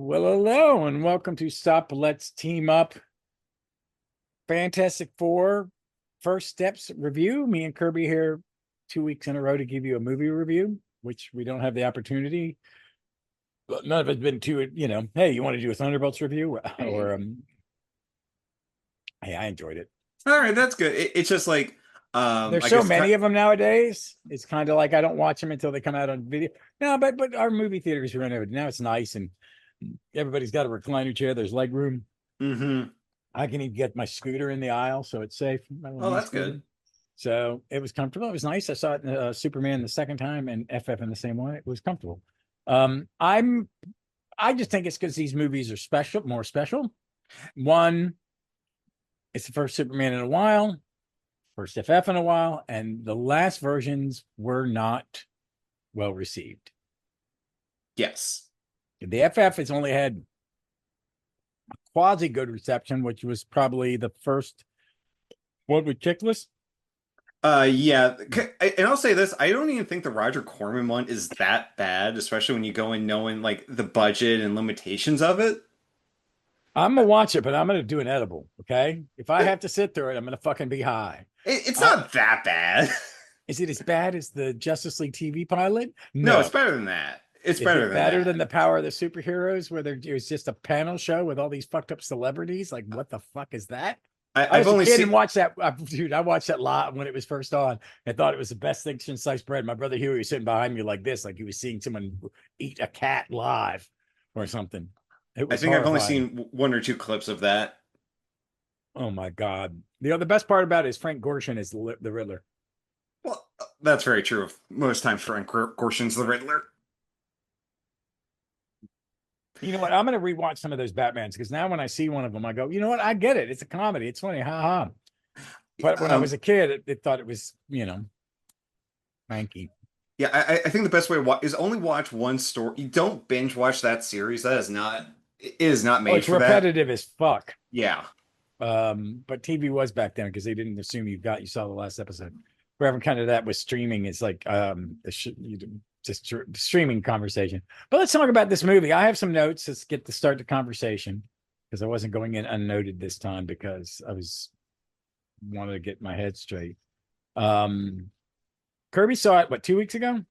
Well, hello, and welcome to Stop Let's Team Up Fantastic Four First Steps review. Me and Kirby here 2 weeks in a row to give you a movie review, which we don't have the opportunity. But none of it's been too, hey, you want to do a Thunderbolts review? Or, Hey. hey, I enjoyed it. All right, that's good. It's just like, There's I so guess, many of them nowadays. It's kind of like I don't watch them until they come out on video. No, but our movie theaters are renovated. Now it's nice, and everybody's got a recliner chair. There's leg room. mm-hmm. I can even get my scooter in the aisle, so it's safe. My little Oh, knee that's scooter. good. So it was comfortable. It was nice. I saw it in Superman the second time and FF in the same way. It was comfortable. Um, I'm I just think it's because these movies are special, more special. One, it's the first Superman in a while, first FF in a while, and the last versions were not well received. Yes. The FF has only had quasi good reception, which was probably the first one with Chickless. Yeah. And I'll say this, I don't even think the Roger Corman one is that bad, especially when you go in knowing like the budget and limitations of it. I'm gonna watch it, but I'm gonna do an edible. Okay, if I have to sit through it, I'm gonna fucking be high. It's I not that bad. Is it as bad as the Justice League TV pilot? No, it's No. better than that. It's Is better it than better than that. the Power of the Superheroes, where it was just a panel show with all these fucked up celebrities? Like, what the fuck is that? I I've was a only kid seen and watched that. Dude, I watched that live when it was first on. I thought it was the best thing since sliced bread. My brother Huey was sitting behind me like this, like he was seeing someone eat a cat live or something. It I was think I've only horrifying. seen one or two clips of that. Oh my god! The best part about it is Frank Gorshin is the Riddler. Well, that's very true of most times Frank Gorshin's the Riddler. You know what? I'm going to rewatch some of those Batmans because now when I see one of them, I go, you know what? I get it. It's a comedy. It's funny. Ha ha. But when I was Um, a kid, it thought it was, manky. Yeah, I think the best way to watch is only watch one story. You don't binge watch that series. That is not, it is not Oh, made it's for that. repetitive as fuck. Yeah. But TV was back then because they didn't assume you saw the last episode. Wherever kind of that was streaming, it's like just streaming conversation. But let's talk about this movie. I have some notes. Let's get to start the conversation because I wasn't going in unnoted this time because I was wanted to get my head straight. Um, Kirby saw it what 2 weeks ago?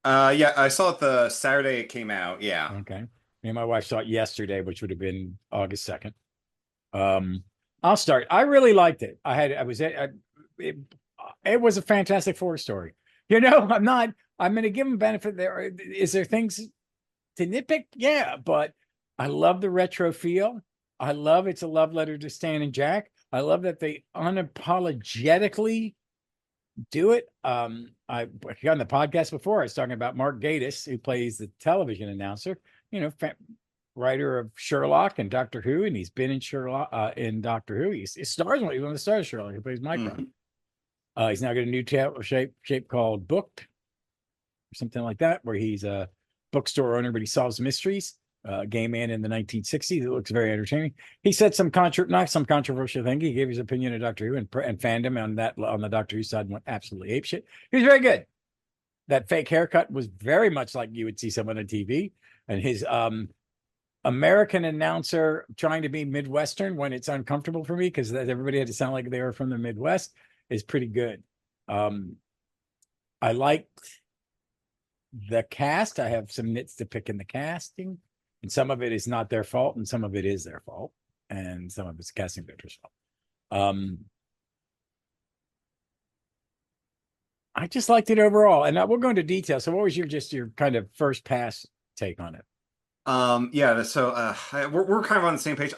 Yeah, I saw it the Saturday it came out. Yeah. Okay. Me and my wife saw it yesterday, which would have been August 2nd. Um, I'll start. I really liked it. It, it was a Fantastic Four story. I'm going to give them benefit there. Is there things to nitpick? Yeah, but I love the retro feel. I love it's a love letter to Stan and Jack. I love that they unapologetically do it. I on the podcast before I was talking about Mark Gatiss, who plays the television announcer. You know, writer of Sherlock and Doctor Who, and he's been in Sherlock in Doctor Who. He stars one of the stars of Sherlock. He plays Mycroft. Mhm. He's now got a new shape called Booked or something like that, where he's a bookstore owner, but he solves mysteries. Gay man in the 1960s. It looks very entertaining. He said not some controversial thing. He gave his opinion of Doctor Who and fandom on the Doctor Who side went absolutely apeshit. He was very good. That fake haircut was very much like you would see someone on TV, and his American announcer trying to be Midwestern when it's uncomfortable for me because everybody had to sound like they were from the Midwest is pretty good. Um, I liked the cast. I have some nits to pick in the casting, and some of it is not their fault, and some of it is their fault, and some of it's casting director's fault. I just liked it overall, and we'll go into detail. So, what was your kind of first pass take on it? Yeah, so we're kind of on the same page.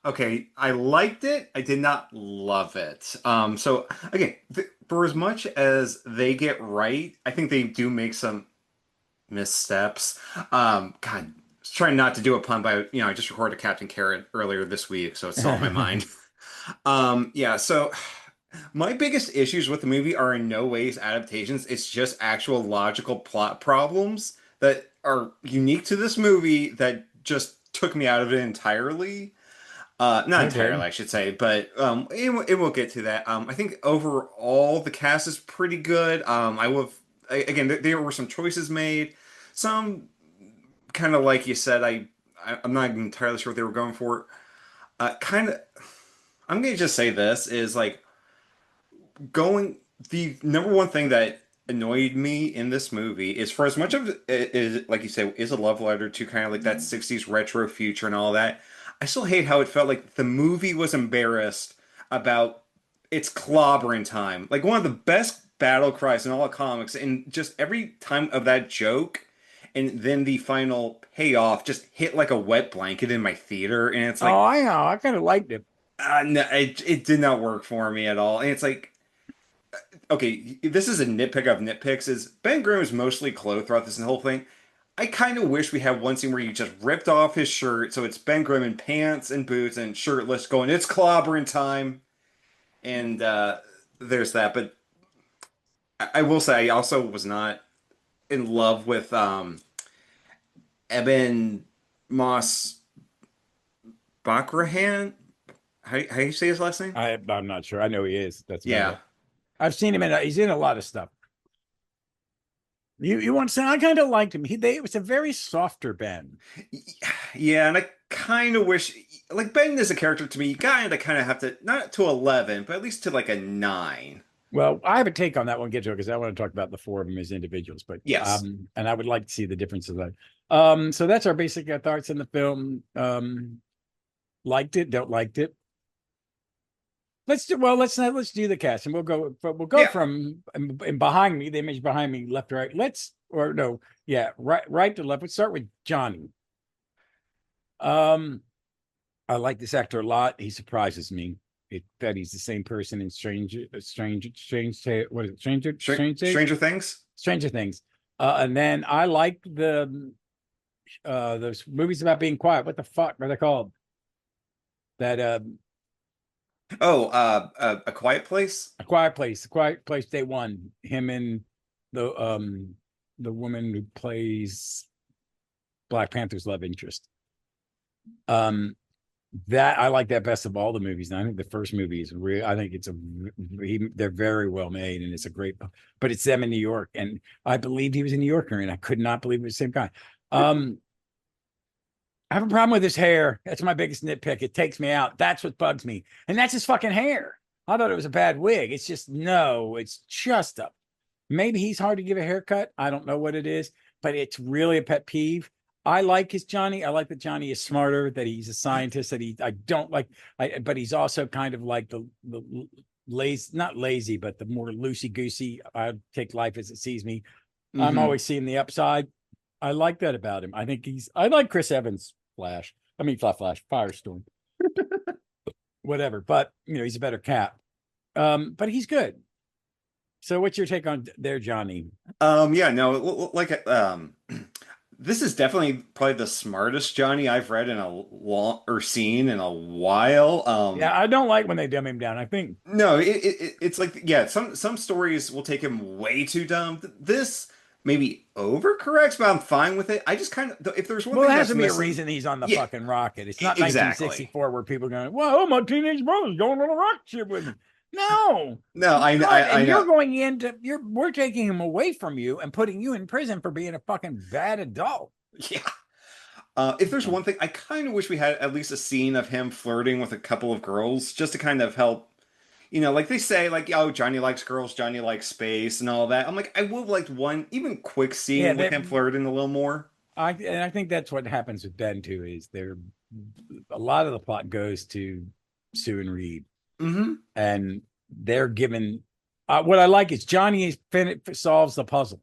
Okay, I liked it. I did not love it. So again, th for as much as they get right, I think they do make some missteps. God, trying not to do a pun, but I just recorded Captain Carrot earlier this week, so it's still on my mind. Yeah, so my biggest issues with the movie are in no ways adaptations. It's just actual logical plot problems that are unique to this movie that just took me out of it entirely. Not entirely, Okay. I should say, but it will get to that. I think overall the cast is pretty good. I will again there were some choices made, some kind of like you said. I'm not entirely sure what they were going for. Kind of, I'm gonna just say this is like going the number one thing that annoyed me in this movie is for as much of it is like you said is a love letter to kind of like that 60s retro future and all that. I still hate how it felt like the movie was embarrassed about its clobbering time. Like one of the best battle cries in all of comics, and just every time of that joke and then the final payoff just hit like a wet blanket in my theater, and it's Oh, like I know. I kind of liked it. no, it did not work for me at all. And it's like okay, this is a nitpick of nitpicks. Is Ben Grimm is mostly clothed throughout this whole thing. I kind of wish we had one scene where you just ripped off his shirt, so it's Ben Grimm in pants and boots and shirtless, going, "It's clobbering time," and there's that. But I will say, I also was not in love with Eben Moss Backrahan. How you say his last name? I'm not sure. I know he is. That's about Yeah. it. I've seen him he's in a lot of stuff. You want to say I kind of liked him. It was a very softer Ben. Yeah, and I kind of wish, like Ben is a character to me, you kind of have to not to 11, but at least to like a 9. Well, I have a take on that one, get to it because I want to talk about the four of them as individuals, but Yes. and I would like to see the differences. So that's our basic thoughts in the film. Liked it, don't liked it. Let's do the cast, and we'll go Yeah. from and behind me, the image behind me, left to right. Right to left. Let's start with Johnny. I like this actor a lot. He surprises me. That he's the same person in what is it? Stranger Things? Stranger Things. And then I like the those movies about being quiet. What the fuck are they called? That Oh, A Quiet Place? A Quiet Place. A Quiet Place. Day one. Him and the woman who plays Black Panther's love interest. That I like that best of all the movies. And I think the first movie is real. I think they're very well made, and it's a great. But it's them in New York, and I believed he was a New Yorker, and I could not believe it was the same guy. I have a problem with his hair. That's my biggest nitpick. It takes me out. That's what bugs me, and that's his fucking hair. I thought it was a bad wig. It's just no. It's just a. Maybe he's hard to give a haircut. I don't know what it is, but it's really a pet peeve. I like his Johnny. I like that Johnny is smarter, that he's a scientist, I don't like, but he's also kind of like the lazy, not lazy, but the more loosey goosey. I take life as it sees me. I'm Hmm. always seeing the upside. I like that about him. I like Chris Evans Flash. I mean, Flash, Firestorm, whatever. But he's a better Cap. But he's good. So what's your take on their Johnny? Yeah, no, like this is definitely probably the smartest Johnny I've read in a long or seen in a while. Yeah, I don't like when they dumb him down. I think No, it's like yeah, some stories will take him way too dumb. This maybe overcorrects, but I'm fine with it. I just kind of if there's one well, it thing has that's to be a missing, reason he's on the yeah, fucking rocket. It's not exactly. 1964 where people are going, "Whoa, my teenage brother's going on a rocket ship with me." No, No, I and you're know. going into we're taking him away from you and putting you in prison for being a fucking bad adult. Yeah. If there's one thing, I kind of wish we had at least a scene of him flirting with a couple of girls, just to kind of help. Like they say, like, oh, Johnny likes girls, Johnny likes space, and all that. I'm like, I would have liked one even quick Yeah, scene with him flirting a little more. I think that's what happens with Ben too. Is there a lot of the plot goes to Sue and Reed, Hmm. and they're given. What I like is Johnny solves the puzzle.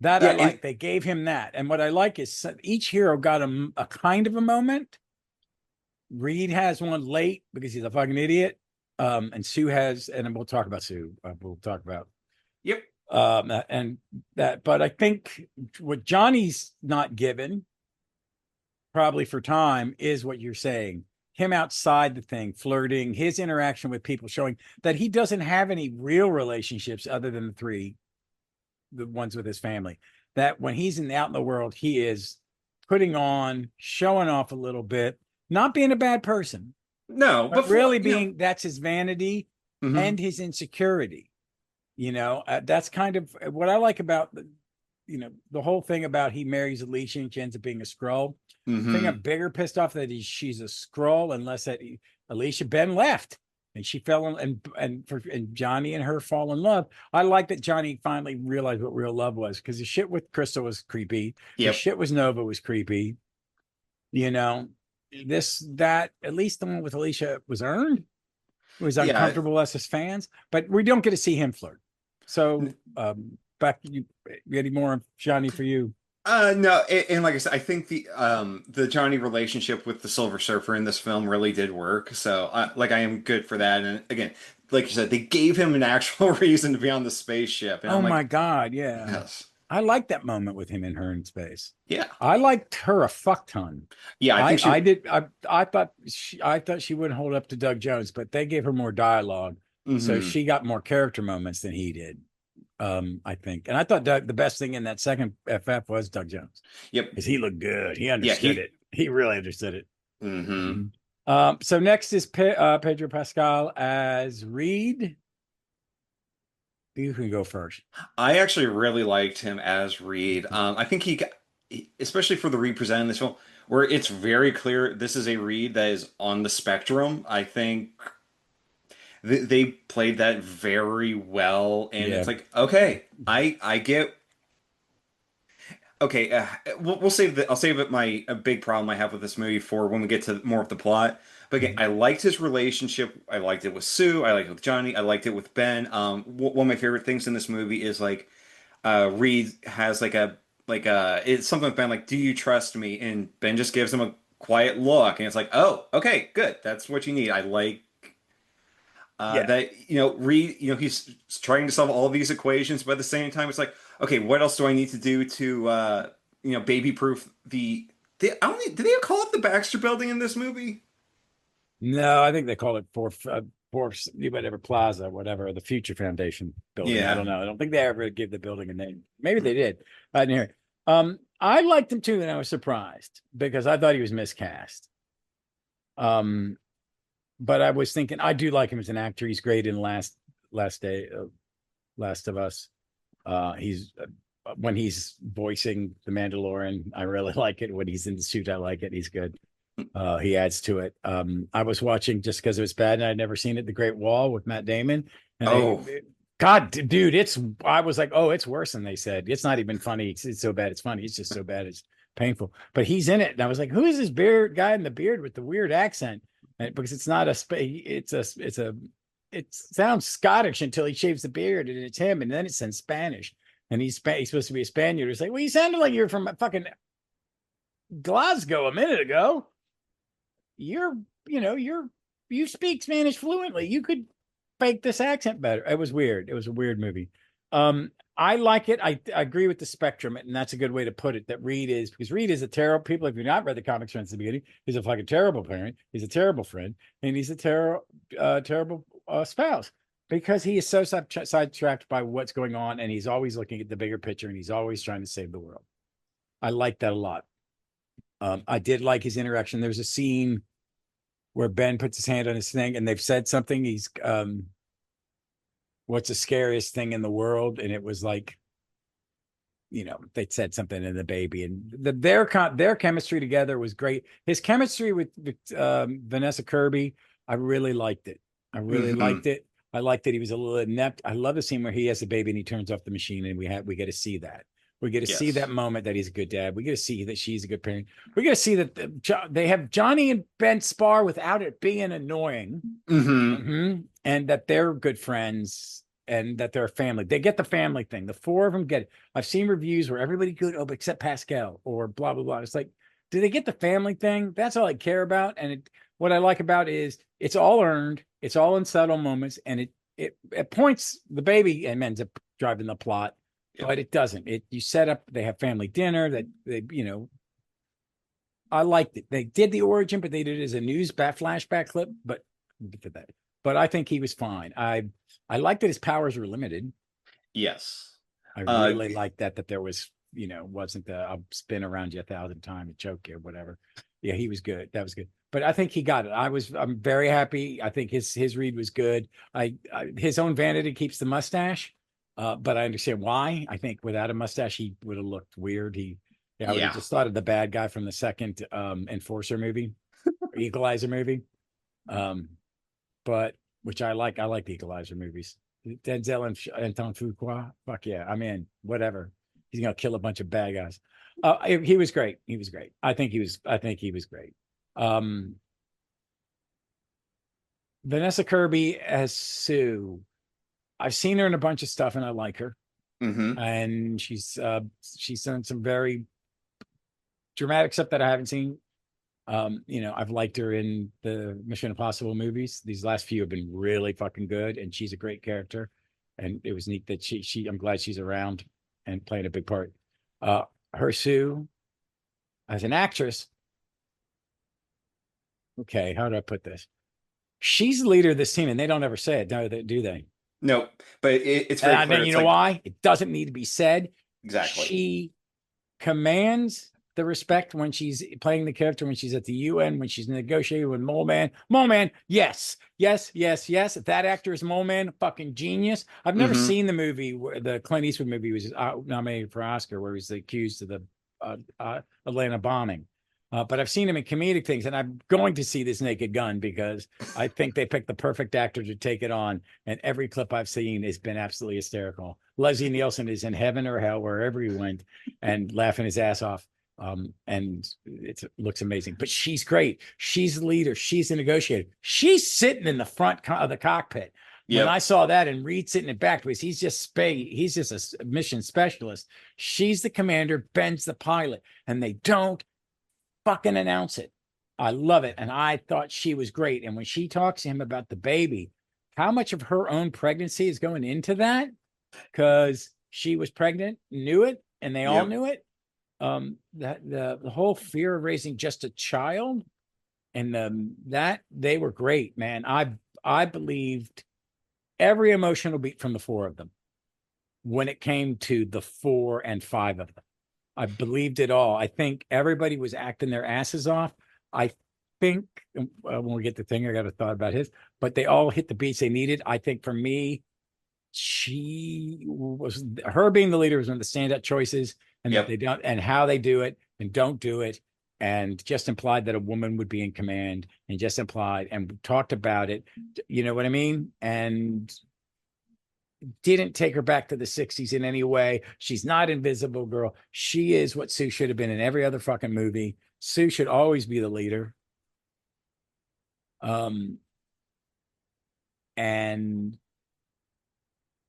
That I Yeah, and like. They gave him that, and what I like is each hero got a kind of a moment. Reed has one late because he's a fucking idiot, and Sue has, and we'll talk about Sue. We'll talk about yep. and that. But I think what Johnny's not given, probably for time, is what you're saying. Him outside the thing, flirting, his interaction with people, showing that he doesn't have any real relationships other than the ones with his family. That when he's out in the world, he is putting on, showing off a little bit, not being a bad person, No, but before really being that's his vanity hmm and his insecurity. That's kind of what I like about the whole thing about he marries Alicia and she ends up being a Skrull. The thing I'm Hmm. bigger pissed off that she's a scroll, unless that Alicia Ben left and she fell in, and Johnny and her fall in love. I like that Johnny finally realized what real love was, because the shit with Crystal was creepy. The Yep. shit with Nova was creepy. You know, that at least the one with Alicia was earned. It was Yeah. uncomfortable us as fans, but we don't get to see him flirt. So, back you any more Johnny for you? No, and like I said, I think the Johnny relationship with the Silver Surfer in this film really did work. So, like, I am good for that. And again, like you said, they gave him an actual reason to be on the spaceship, and Oh I'm my like, God, yeah. yes, I like that moment with him and her in space. yeah, I liked her a fuck ton. yeah. I think she. I did I thought she wouldn't hold up to Doug Jones, but they gave her more dialogue, so Hmm. she got more character moments than he did. I think, and I thought Doug, the best thing in that second FF was Doug Jones, Yep. because he looked good. He Yeah. understood it. He really understood it. Hmm. Mhm. So next is Pedro Pascal as Reed. You can go first. I actually really liked him as Reed. I think especially for the Reed presented in this film, where it's very clear this is a Reed that is on the spectrum. I think they played that very well, and Yeah. it's like, okay, I get. Okay, we'll save the. I'll save it. My a big problem I have with this movie for when we get to more of the plot. But again, Mhm. I liked his relationship. I liked it with Sue. I liked it with Johnny. I liked it with Ben. One of my favorite things in this movie is like Reed has it's something with Ben like, "Do you trust me?" And Ben just gives him a quiet look, and it's like, "Oh, okay, good. That's what you need." I like Yeah. that Reed, he's trying to solve all these equations, but at the same time, it's like, okay, what else do I need to do to baby proof I don't need, did they call it the Baxter Building in this movie? No, I think they call it Fourth, whatever Plaza, whatever, the Future Foundation building. I Yeah. don't know. I don't think they ever give the building a name. Maybe they did. I didn't hear it. I liked him too, and I was surprised because I thought he was miscast. Um, but I was thinking I do like him as an actor. He's great in Last of Us. He's when he's voicing the Mandalorian, I really like it. When he's in the suit, I like it. He's good. He adds to it. I was watching just because it was bad and I'd never seen it, The Great Wall with Matt Damon, and Oh, God, dude, I was like, oh, it's worse than they said. It's not even funny. It's so bad, it's funny. It's just so bad, it's painful. But he's in it, and I was like, who is this beard guy in the beard with the weird accent? And because it's not a it sounds Scottish until he shaves the beard, and it's him, and then it's in Spanish, and he's supposed to be a Spaniard. It's like, well, you sounded like you're from fucking Glasgow a minute ago. You're you speak Spanish fluently. You could fake this accent better. It was weird. It was a weird movie. I like it. I agree with the spectrum, and that's a good way to put it. That Reed is, because Reed is a terrible. People, if you've not read the comics since the beginning, he's a fucking terrible parent. He's a terrible friend, and he's a terrible spouse, because he is so sidetracked by what's going on, and he's always looking at the bigger picture, and he's always trying to save the world. I like that a lot. I did like his interaction. There's a scene where Ben puts his hand on his thing, and they've said something. He's what's the scariest thing in the world? And it was like, they said something in the baby, and their chemistry together was great. His chemistry with Vanessa Kirby, I really liked it. I really hmm. liked it. I liked that he was a little inept. I love the scene where he has a baby and he turns off the machine, and we get to see that. We get to see that Yes. moment that he's a good dad. We get to see that she's a good parent. We get to see that they have Johnny and Ben spar without it being annoying. Hmm. And that they're good friends, and that they're a family. They get the family thing. The four of them get it. I've seen reviews where everybody good, oh, except Pascal or blah blah blah. It's like, do they get the family thing? That's all I care about. And what I like about it is it's all earned. It's all in subtle moments, and it points the baby and ends up driving the plot, Yep. but it doesn't. You set up. They have family dinner. That they I liked it. They did the origin, but they did it as a flashback clip. But we'll get to that. But I think he was fine. I like that his powers were limited. Yes. I Uh, really like that there was, wasn't the I'll spin around you 1,000 times and choke you or whatever. Yeah, he was good. That was good. But I think he got it. I'm very happy. I think his read was good. His own vanity keeps the mustache, but I understand why. I think without a mustache he would have looked weird. Yeah, I would have Yeah. just thought of the bad guy from the second Enforcer movie, or Equalizer movie. Um, but which I like. I like the Equalizer movies. Denzel and Tom Fuqua. Fuck yeah, I'm in. Whatever. He's gonna kill a bunch of bad guys. He was great. He was great. I think he was. I think he was great. Um, Vanessa Kirby as Sue. I've seen her in a bunch of stuff, and I like her. Hmm. And she's done some very dramatic stuff that I haven't seen. I've liked her in the Mission Impossible movies. These last few have been really fucking good, and she's a great character. And it was neat that she I'm glad she's around and playing a big part. Her Sue as an actress. Okay, how do I put this? She's the leader of this team, and they don't ever say it, do they? Nope. But it's very And clear. then you It's know like why? It doesn't need to be said. exactly. She commands the respect when she's playing the character, when she's at the UN, when she's negotiating with Mole Man. Mole Man, yes, yes, yes, yes. If that actor is Mole Man, fucking genius. I've never Hmm. seen the movie, the Clint Eastwood movie was nominated for Oscar, where he's accused of the Atlanta bombing. But I've seen him in comedic things, and I'm going to see this Naked Gun because I think they picked the perfect actor to take it on. And every clip I've seen has been absolutely hysterical. Leslie Nielsen is in heaven or hell, wherever he went, and laughing his ass off. And it looks amazing. But she's great. She's the leader. She's the negotiator. She's sitting in the front of the cockpit. When I Yep. saw that and Reed sitting in back because he's just a mission specialist. She's the commander, Ben's the pilot, and they don't fucking announce it. I love it. And I thought she was great. And when she talks to him about the baby, how much of her own pregnancy is going into that? Because she was pregnant, knew it, and they all Yep. knew it. That the whole fear of raising just a child and that they were great, man. I believed every emotional beat from the four of them when it came to the 4 and 5 of them. I believed it all. I think everybody was acting their asses off. I think when we get the thing, I got a thought about his, but they all hit the beats they needed. I think for me, her being the leader was one of the standout choices, and that Yep. they don't, and how they do it and don't do it, and just implied that a woman would be in command, and just implied and talked about it. You know what I mean? And didn't take her back to the 60s in any way. She's not Invisible Girl. She is what Sue should have been in every other fucking movie. Sue should always be the leader. And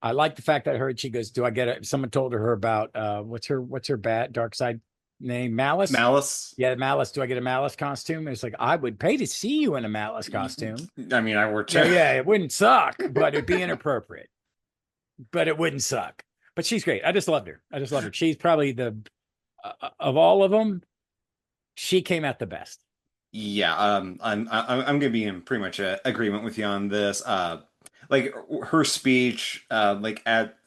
I like the fact that I heard she goes, "Do I get it?" Someone told her about what's her bad dark side name? Malice. Malice. Yeah, Malice. Do I get a Malice costume? It's like I would pay to see you in a Malice costume. I mean, I were No, too. yeah, it wouldn't suck, but it'd be inappropriate. But it wouldn't suck. But she's great. I just loved her. I just loved her. She's probably the of all of them, she came out the best. Yeah, I'm gonna be in pretty much agreement with you on this. Like her speech, like at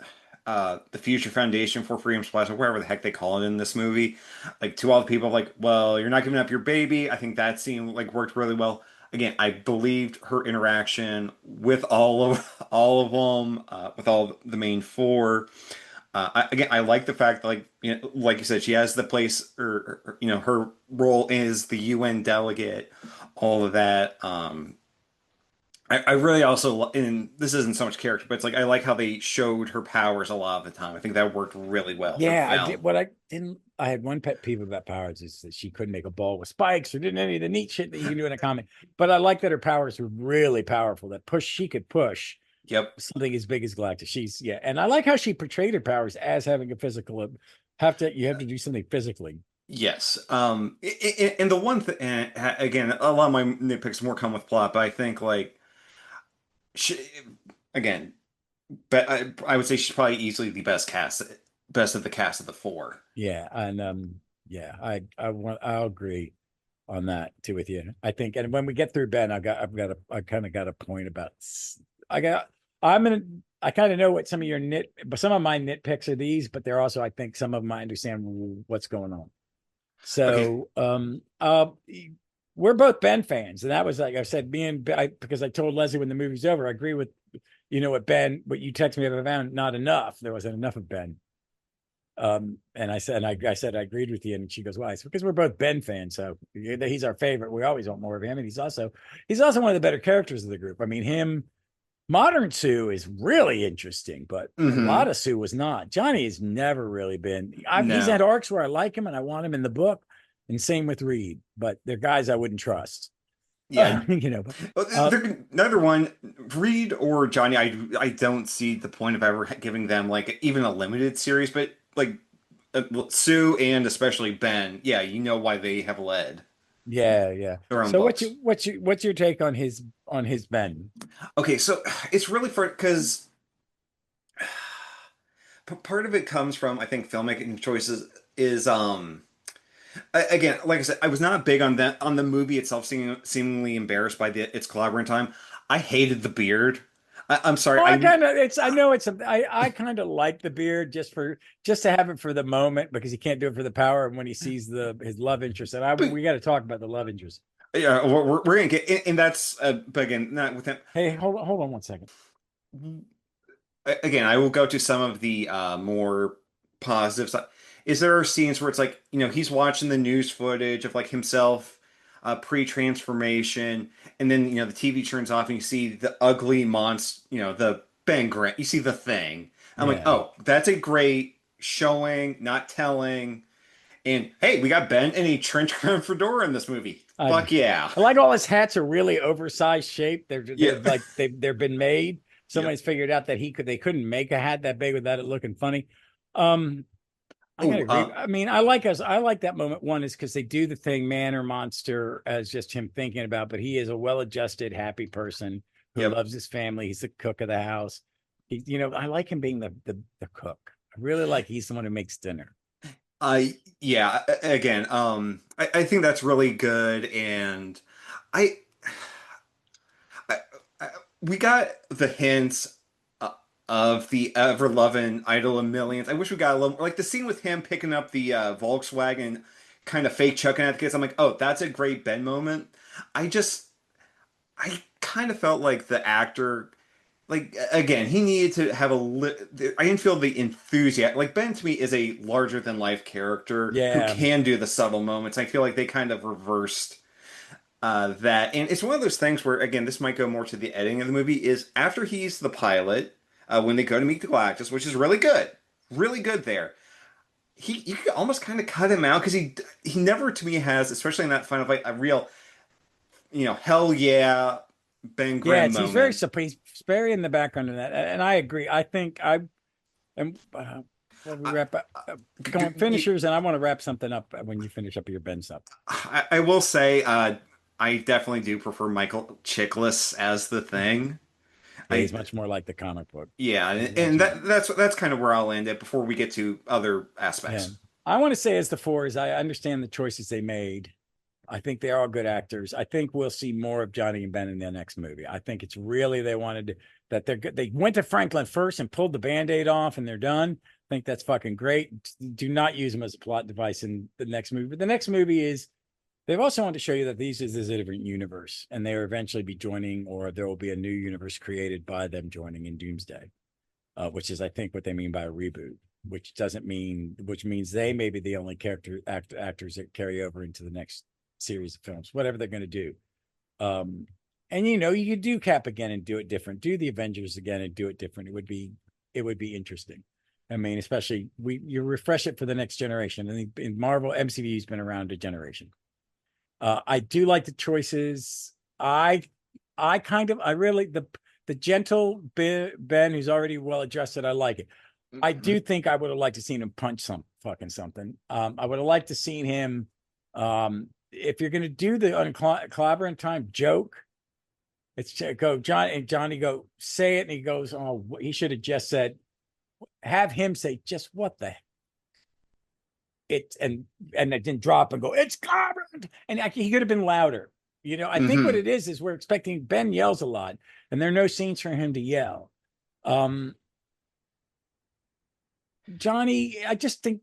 the Future Foundation for Freedom's Plaza, wherever the heck they call it in this movie, like to all the people, like, well, you're not giving up your baby. I think that scene like worked really well. Again, I believed her interaction with all of them, with all the main four. Again, I like the fact that, like, you know, like you said, she has the place, or you know, her role is the UN delegate, all of that. I really also, and this isn't so much character, but it's like I like how they showed her powers a lot of the time. I think that worked really well for the Yeah, I did. film. What I didn't, I had one pet peeve about powers is that she couldn't make a ball with spikes or didn't any of the neat shit that you can do in a comic. But I like that her powers were really powerful. That she could push Yep. something as big as Galactus. Yeah, and I like how she portrayed her powers as having a physical. You have to do something physically. Yes. And the one thing, again, a lot of my nitpicks more come with plot, but I think like she, again, but I would say she's probably easily the best of the cast of the four. Yeah, and yeah, I'll agree on that too with you. I think, and when we get through Ben, I kind of got a point about. I got. I'm gonna. I kind of know what some of your but some of my nitpicks are these, but they're also, I think, some of them I understand what's going on. Okay. So, we're both Ben fans, and that was like I said, because I told Leslie when the movie's over, I agree with, what you texted me about Ben, not enough. There wasn't enough of Ben. And I said I agreed with you, and she goes, "Why?" I said, because we're both Ben fans, so he's our favorite. We always want more of him, and he's also one of the better characters of the group. I mean, modern Sue is really interesting, but a lot Hmm. of Sue was not. Johnny has never really been. He's had No. arcs where I like him and I want him in the book, and same with Reed. But they're guys I wouldn't trust. Yeah. But Well, neither one, Reed or Johnny, I don't see the point of ever giving them like even a limited series, but like well, Sue and especially Ben, yeah, you know why they have led yeah, yeah. their own So books. what's your take on his Ben? Okay, so it's really for because part of it comes from I think filmmaking choices is again, like I said, I was not big on that on the movie itself, seemingly embarrassed by its collaborating time. I hated the beard. I'm sorry. Oh, I know I kind of like the beard just to have it for the moment because he can't do it for the power. And when he sees his love interest, and But we got to talk about the love interest. yeah, we're gonna get, and that's but again, not with him. Hey, hold on one second. Again, I will go to some of the more positive side. Is there scenes where it's like, he's watching the news footage of like himself pre-transformation, and then the TV turns off and you see the ugly monster, the Ben Grant, you see the thing. I'm like, Yeah, oh, that's a great showing, not telling. And hey, we got Ben in a trench coat and fedora in this movie. I Fuck yeah. I like all his hats are really oversized shape. They're Yeah. like they've been made. Yeah. Somebody's figured out that they couldn't make a hat that big without it looking funny. Um, I gotta Oh, agree. I mean, I like that moment. One is because they do the thing, man or monster, as just him thinking about, but he is a well-adjusted, happy person who yep. loves his family. He's the cook of the house. I like him being the cook. I really like he's the one who makes dinner. Yeah, again, I think that's really good, and I, I, I we got the hints uh, of the ever loving Idol of Millions. I wish we got a little more, like the scene with him picking up the Volkswagen, kind of fake chucking at the kids. I'm like, oh, that's a great Ben moment. I just, I kind of felt like the actor. Like again, he needed to have I didn't feel the enthusiasm. Like Ben to me is a larger than life character who Yeah, can do the subtle moments. I feel like they kind of reversed that, and it's one of those things where again, this might go more to the editing of the movie. Is after he's the pilot, when they go to meet the Galactus, which is really good there. You could almost kind of cut him out because he never to me has, especially in that final fight, a real hell yeah Ben yeah. Grimm moment. He's very in the background of that, and I agree. I think I am. Well, we I, wrap up. Come on, finishers, and I want to wrap something up when you finish up your Ben stuff. I will say, I definitely do prefer Michael Chiklis as the thing. Yeah, he's I much more like the comic book. Yeah, He's and much more. that's kind of where I'll end it before we get to other Yeah. aspects. I want to say as the four is I understand the choices they made. I think they're all good actors. I think we'll see more of Johnny and Ben in their next movie. I think it's really they wanted to, that they're good. They went to Franklin first and pulled the band-aid off and they're done. I think that's fucking great. Do not use them as a plot device in the next movie. But the next movie is they've also wanted to show you that this is a different universe and they will eventually be joining or there will be a new universe created by them joining in Doomsday, which is I think what they mean by a reboot. Which means they may be the only actors that carry over into the next series of films, whatever they're going to do. And you could do Cap again and do it different. Do the Avengers again and do it different. It would be interesting. I mean, especially you refresh it for the next generation. And in Marvel, MCU's been around a generation. I do like the choices. I really the gentle Ben who's already well adjusted. I like it. I do think I would have liked to seen him punch something. I would have liked to seen him. If you're going to do the clobbering time joke, it's go John and Johnny go say it, and he goes, "Oh, he should have just said." Have him say just what the it and it didn't drop and go. It's clobbered, and he could have been louder. I think what Hmm. it is we're expecting Ben yells a lot, and there are no scenes for him to yell. Um, Johnny, I just think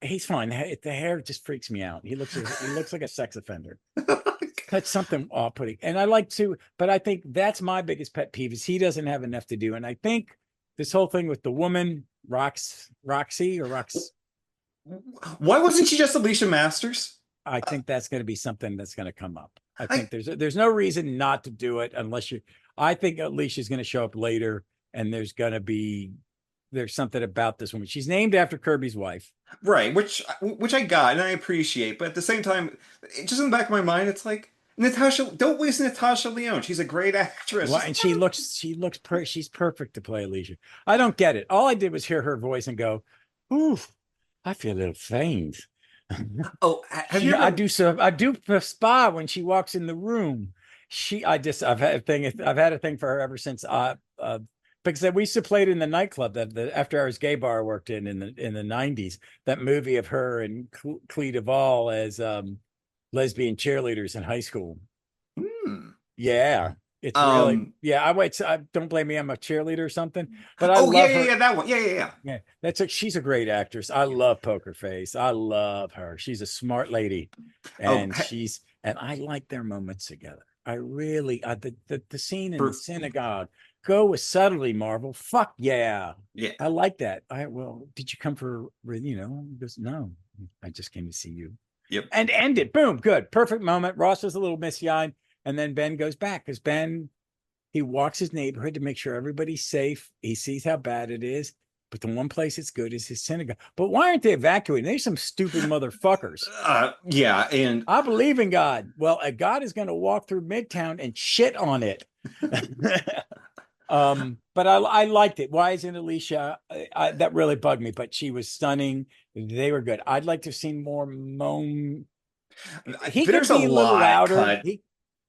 he's fine. The hair just freaks me out. He looks like a sex offender. That's something off-putting. And I like to, but I think that's my biggest pet peeve is he doesn't have enough to do. And I think this whole thing with the woman, Roxy or Rox. Why wasn't she just Alicia Masters? I think that's going to be something that's going to come up. I I think there's no reason not to do it unless you. I think Alicia's going to show up later, and there's something about this woman. She's named after Kirby's wife. Right, which I got and I appreciate, but at the same time, just in the back of my mind, it's like Natasha. Don't waste Natasha Lyonne. She's a great actress. Well, and she's perfect to play Alicia. I don't get it. All I did was hear her voice and go, "Ooh, I feel a little faint." Oh, have you ever? I do spa when she walks in the room. I've had a thing for her ever since because we used to play it in the nightclub that the after hours gay bar I worked in the 90s. That movie of her and Clea Duvall as lesbian cheerleaders in high school. Hmm. Yeah. It's really, Um. yeah. I don't blame me. I'm a cheerleader or something, but I Oh yeah, love yeah, her. yeah. That one. Yeah, yeah, yeah. Yeah, she's a great actress. I love Poker Face. I love her. She's a smart lady, Oh, and I like their moments together. I really, the scene in the for synagogue. Go with subtlety, Marvel. Fuck yeah, yeah. I like that. Did you come for He goes, no, I just came to see you. Yep. And end it. Boom, good, perfect moment. Ross was a little misty-eyed, and then Ben goes back because Ben he walks his neighborhood to make sure everybody's safe. He sees how bad it is. But the one place it's good is his synagogue. But why aren't they evacuating? They're some stupid motherfuckers. Yeah, and I believe in God. Well, a God is going to walk through Midtown and shit on it. But I liked it. Why isn't Alicia? That really bugged me, but she was stunning. They were good. I'd like to have seen more moan. He could there's a be a little lot louder. cut.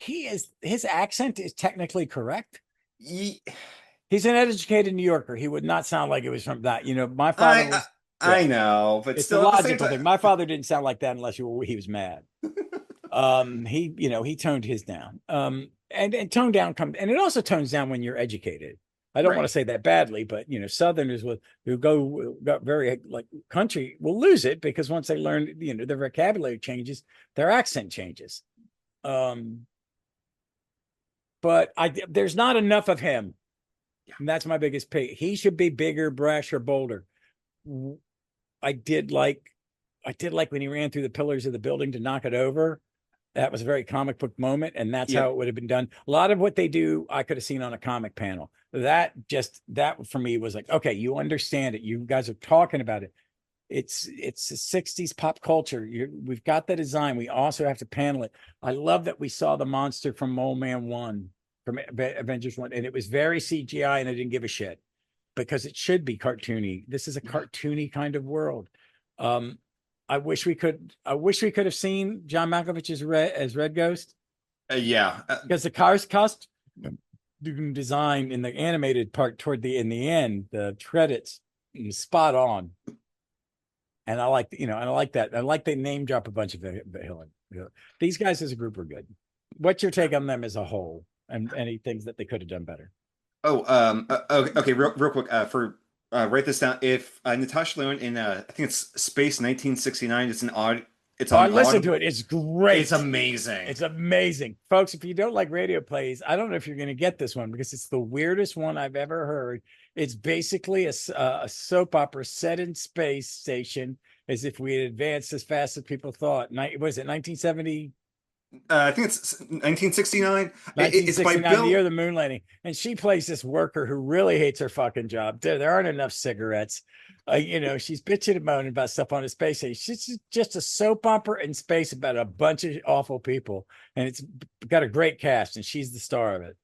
His accent is technically correct. Ye- He's an educated New Yorker. He would not sound like it was from that. My father I, was, I yeah, I know, but it's a still at the same logical time. thing. My father didn't sound like that unless he was mad. He toned his down. And tone down comes, and it also tones down when you're educated. I don't want to Right. say that badly, but Southerners who got very like country will lose it because once they learn, their vocabulary changes, their accent changes. Um, but there's not enough of him. Yeah. And that's my biggest pick. He should be bigger, brash, or bolder. I did like when he ran through the pillars of the building to knock it over. That was a very comic book moment, and that's how Yep. it would have been done. A lot of what they do, I could have seen on a comic panel. That for me was like, okay, you understand it. You guys are talking about it. It's the 60s pop culture. We've got the design. We also have to panel it. I love that we saw the monster from Mole Man 1, from Avengers 1, and it was very CGI, and I didn't give a shit because it should be cartoony. This is a cartoony kind of world. Um, I wish we could have seen John Malkovich as Red Ghost Yeah. because the cars cost design in the animated part in the end, the credits spot on. And I like, and I like that. I like they name drop a bunch of villain. These guys as a group are good. What's your take on them as a whole and any things that they could have done better? Oh, okay, real quick, write this down. If Natasha Lyonne in I think it's Space 1969, it's Oh, I on listened to Audible. it. It's It's great. amazing. It's amazing. Folks, if you don't like radio plays, I don't know if you're going to get this one because it's the weirdest one I've ever heard. It's basically a soap opera set in space station as if we had advanced as fast as people thought. Was it 1970, I think it's 1969. It's by 1969, the year Bill. of the moon landing? And she plays this worker who really hates her fucking job. There aren't enough cigarettes. She's bitching and moaning about stuff on a space station. She's just a soap opera in space about a bunch of awful people, and it's got a great cast, and she's the star of it.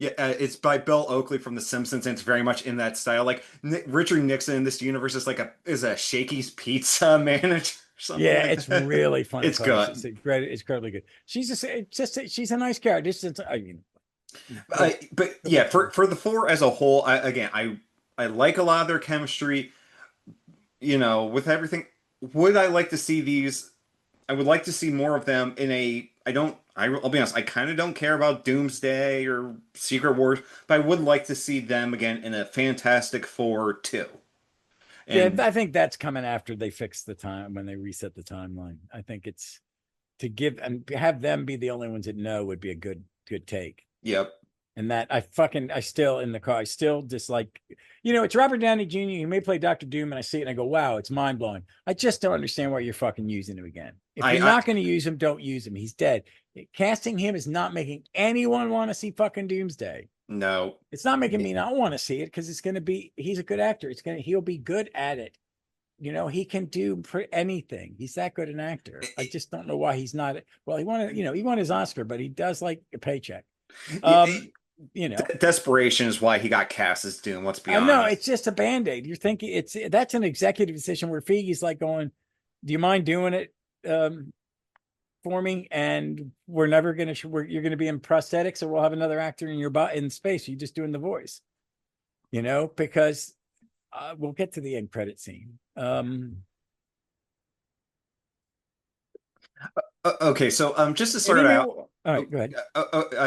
Yeah, it's by Bill Oakley from The Simpsons, and it's very much in that style. Like Richard Nixon in this universe is a Shakey's Pizza manager or something Yeah, like it's that. really funny. It's good. It's incredibly good. She's a nice character. The, But the yeah, picture. for the four as a whole, I like a lot of their chemistry. With everything, would I like to see these? I would like to see more of them in a. I don't. I'll be honest. I kind of don't care about Doomsday or Secret Wars, but I would like to see them again in a Fantastic Four 2. Yeah, And I think that's coming after they fix the time when they reset the timeline. I think it's to give and have them be the only ones that know would be a good take. yep. And that I still in the car, I still dislike, it's Robert Downey Jr. He may play Dr. Doom, and I see it and I go, wow, it's mind blowing. I just don't understand why you're fucking using him again. If you're I not going to use him, don't use him. He's dead. Casting him is not making anyone want to see fucking Doomsday. no. It's not making me not want to see it because he's a good actor. He'll be good at it. He can do anything. He's that good an actor. I just don't know why he's not. Well, he won his Oscar, but he does like a paycheck. Desperation is why he got cast as Doom. Let's be honest. No, it's just a band-aid. You're thinking that's an executive decision where Feige's like going, do you mind doing it for me? And we're never going to, you're going to be in prosthetics, or we'll have another actor in your in space. You're just doing the voice, because we'll get to the end credit scene. Okay, so just to start out, all right, go ahead.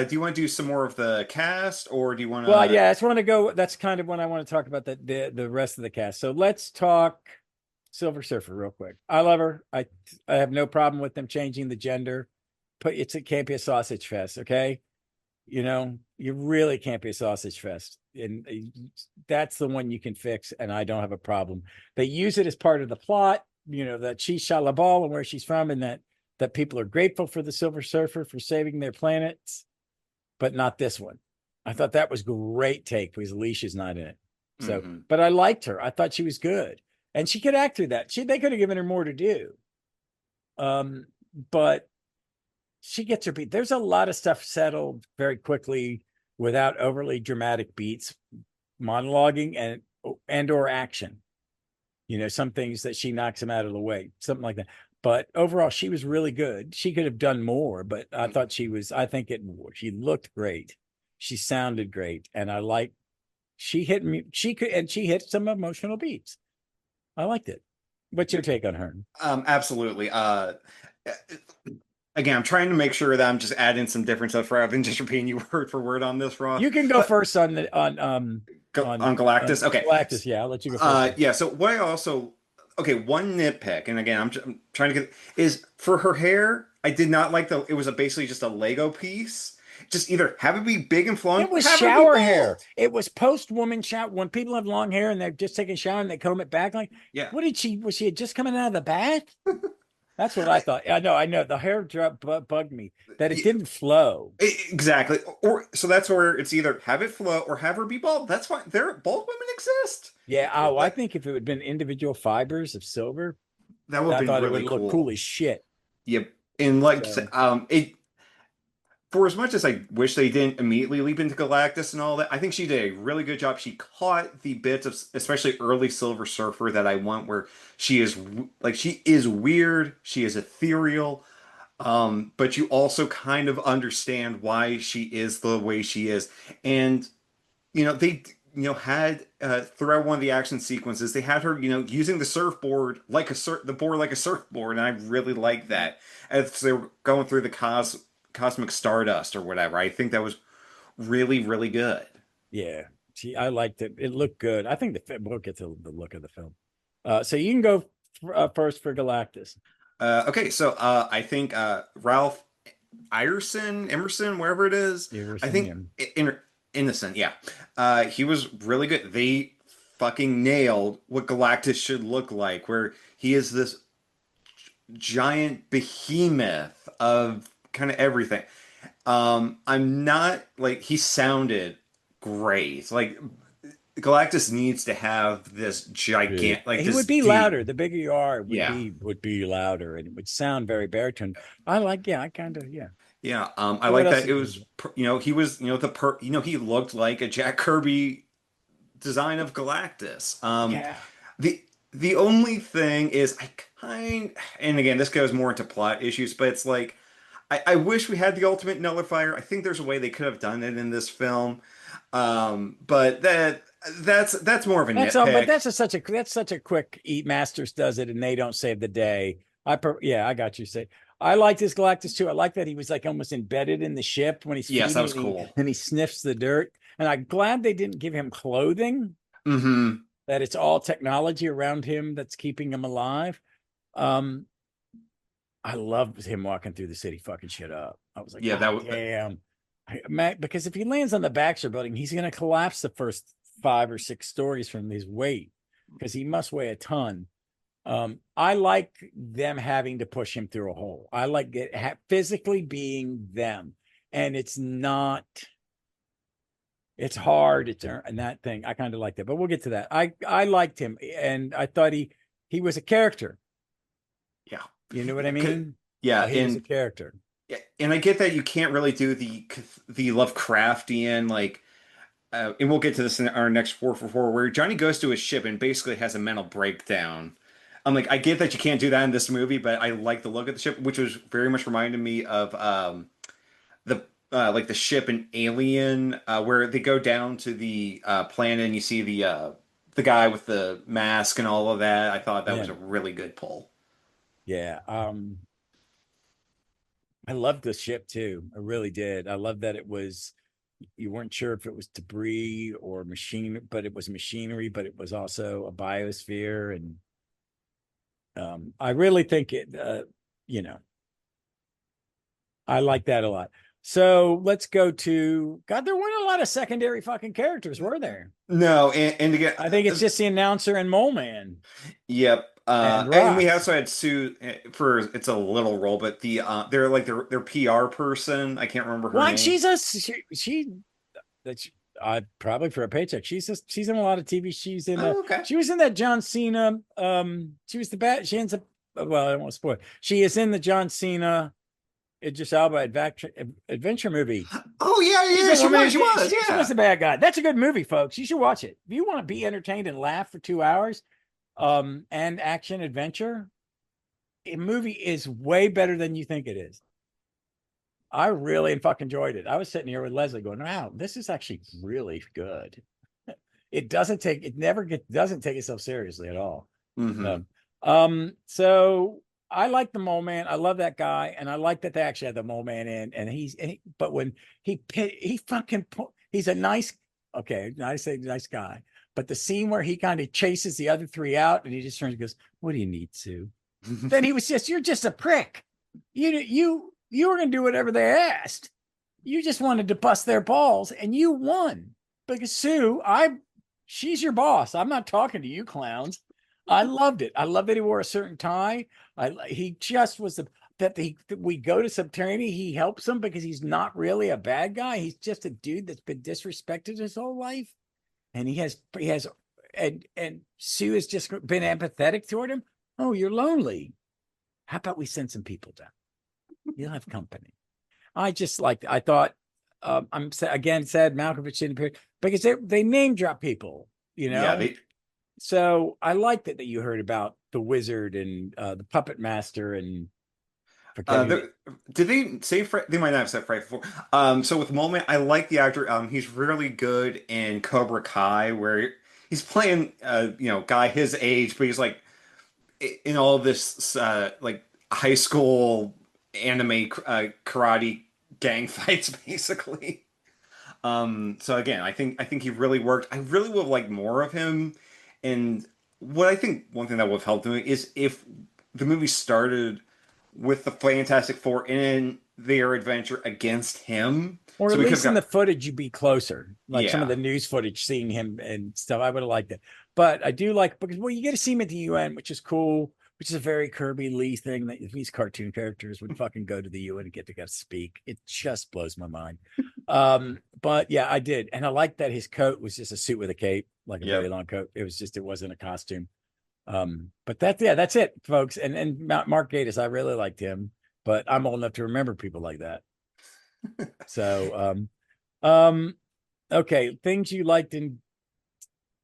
Do you want to do some more of the cast, or do you want to? Well, yeah, I just want to go. That's kind of when I want to talk about the rest of the cast. So let's talk Silver Surfer real quick. I love her. I have no problem with them changing the gender. It can't be a sausage fest, okay? You really can't be a sausage fest, and that's the one you can fix, and I don't have a problem. They use it as part of the plot, that she's Shalabal and where she's from, and that people are grateful for the Silver Surfer for saving their planets, but not this one. I thought that was great take because Alicia's not in it. So, but I liked her. I thought she was good, and she could act through that. They could have given her more to do. But she gets her beat. There's a lot of stuff settled very quickly without overly dramatic beats, monologuing and or action. Some things that she knocks him out of the way, something like that. But overall, she was really good. She could have done more, but I thought she looked great. She sounded great. And she hit some emotional beats. I liked it. What's your take on her? Absolutely. Again, I'm trying to make sure that I'm just adding some different stuff rather than just repeating you word for word on this, Ross. You can go first on Galactus. Okay. Galactus, yeah, I'll let you go first. Yeah. So what I also, one nitpick, and again, I'm trying to get, is for her hair. I did not like it was basically just a Lego piece. Just either have it be big and flowing. It was shower hair. It was post woman shower. When people have long hair and they're just taking a shower and they comb it back, like, yeah. What did was she just coming out of the bath? That's what I thought. I know. The hair drop bugged me that it didn't flow. Exactly. Or so that's where it's either have it flow or have her be bald. That's fine. Bald women exist. Yeah. Oh, I think if it had been individual fibers of silver, that would be really it would cool. Look cool as shit. Yep. And for as much as I wish they didn't immediately leap into Galactus and all that, I think she did a really good job. She caught the bits of, especially early Silver Surfer, that I want, where she is weird, she is ethereal, but you also kind of understand why she is the way she is. And they had throughout one of the action sequences, they had her using the surfboard like the board like a surfboard, and I really like that as they were going through the cosmic stardust or whatever. I think that was really, really good. Yeah. I liked it. It looked good. I think we'll get to the look of the film. So you can go first for Galactus. Okay. So I think Ralph Emerson, wherever it is. I think Innocent. Yeah. He was really good. They fucking nailed what Galactus should look like, where he is this giant behemoth of kind of everything. I'm not he sounded great. Galactus needs to have this gigantic he would be louder. The bigger you are, would be louder, and it would sound very baritone. I kind of yeah. I like that. It was he was he looked like a Jack Kirby design of Galactus. Yeah. The only thing is and again, this goes more into plot issues, but it's I wish we had the ultimate nullifier. I think there's a way they could have done it in this film, but that's more of a nitpick. But that's such a quick eat. Masters does it, and they don't save the day. I got you. Say I like this Galactus too. I like that he was almost embedded in the ship when he's that was cool. And he sniffs the dirt. And I'm glad they didn't give him clothing. Mm-hmm. That it's all technology around him that's keeping him alive. I loved him walking through the city, fucking shit up. I was like, damn. Because if he lands on the Baxter building, he's going to collapse the first 5 or 6 stories from his weight because he must weigh a ton. I like them having to push him through a hole. I like it physically being them, and it's not. It's hard. And that thing. I kind of like that, but we'll get to that. I liked him, and I thought he was a character. Yeah. You know what I mean? Yeah, He was a character. yeah, and I get that you can't really do the Lovecraftian like, and we'll get to this in our next 444, where Johnny goes to his ship and basically has a mental breakdown. I'm like, I get that you can't do that in this movie, but I like the look of the ship, which was very much reminded me of the like the ship in Alien, where they go down to the planet and you see the guy with the mask and all of that. I thought that was Yeah, a really good pull. yeah. I loved the ship too. I really did. I love that it was. You weren't sure if it was debris or machine, but it was machinery, but it was also a biosphere, and I really think it. You know, I like that a lot. So let's go to God. There weren't a lot of secondary fucking characters, were there? No, and again, I think it's just the announcer and Mole Man yep. and And we Ross. also had Sue for it's a little role, but they're like their PR person. I can't remember her What? name. She that's probably for a paycheck. She's in a lot of TV. Oh, okay. She was in that John Cena. She was the bad. She ends up. Well, I don't want to spoil. She is in the John Cena Idris Elba adventure movie. Oh yeah, She's yeah, the woman. she was, She was yeah. the bad guy. That's a good movie, folks. You should watch it if you want to be entertained and laugh for 2 hours. And action adventure. A movie is way better than you think it is. I really fucking enjoyed it. I was sitting here with Leslie going, wow, this is actually really good. It never doesn't take itself seriously at all. Hmm. So I like the Mole Man. I love that guy. And I like that they actually had the Mole Man in, but when he fucking, he's a nice, okay, I say nice guy, but the scene where he kind of chases the other 3 out and he just turns and goes, what do you need to? Then he was you're just a prick. You were going to do whatever they asked. You just wanted to bust their balls, and you won because Sue, she's your boss. I'm not talking to you clowns. I loved it. I love that he wore a certain tie. He just was that we go to Subterranean. He helps him because he's not really a bad guy. He's just a dude that's been disrespected his whole life, and he has and Sue has just been empathetic toward him. Oh, you're lonely. How about we send some people down? You'll have company. I just liked. I thought I'm again sad Malkovich didn't appear because they name drop people, you Yeah, know. So I liked it that you heard about the wizard and the puppet master and forgetting the, did they say they might not have said Fright before. So with Moment, I like the actor. He's really good in Cobra Kai, where he's playing guy his age, but he's like in all this like high school anime karate gang fights, basically. So again, I think he really worked. I really would like more of him. And what I think one thing that would have helped him is if the movie started with the Fantastic Four in their adventure against him. or So at we could have least in the got footage, you'd be closer. Like some of yeah. the news footage, seeing him and stuff. I would have liked it. But I do like because you get to see him at the UN, which is cool, which is a very Kirby Lee thing that these cartoon characters would fucking go to the UN and get to speak. It just blows my mind. But yeah, I did. And I like that his coat was just a suit with a cape, like a very Yep. long coat. It wasn't a costume. But that's it, folks. And Mark Gatiss, I really liked him, but I'm old enough to remember people like that. So okay, things you liked and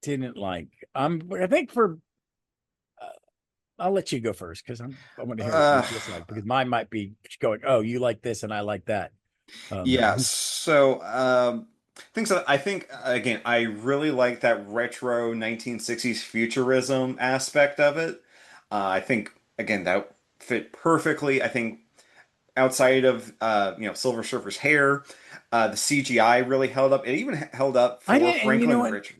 didn't like. I think for I'll let you go first because I want to hear what you Uh, dislike because mine might be going, oh, you like this and I like that. yeah. Um, So things that I think again, I really like that retro 1960s futurism aspect of it. I think again that fit perfectly. I think outside of Silver Surfer's hair, the CGI really held up. It even held up I for didn't, and you know Franklin what? Richard.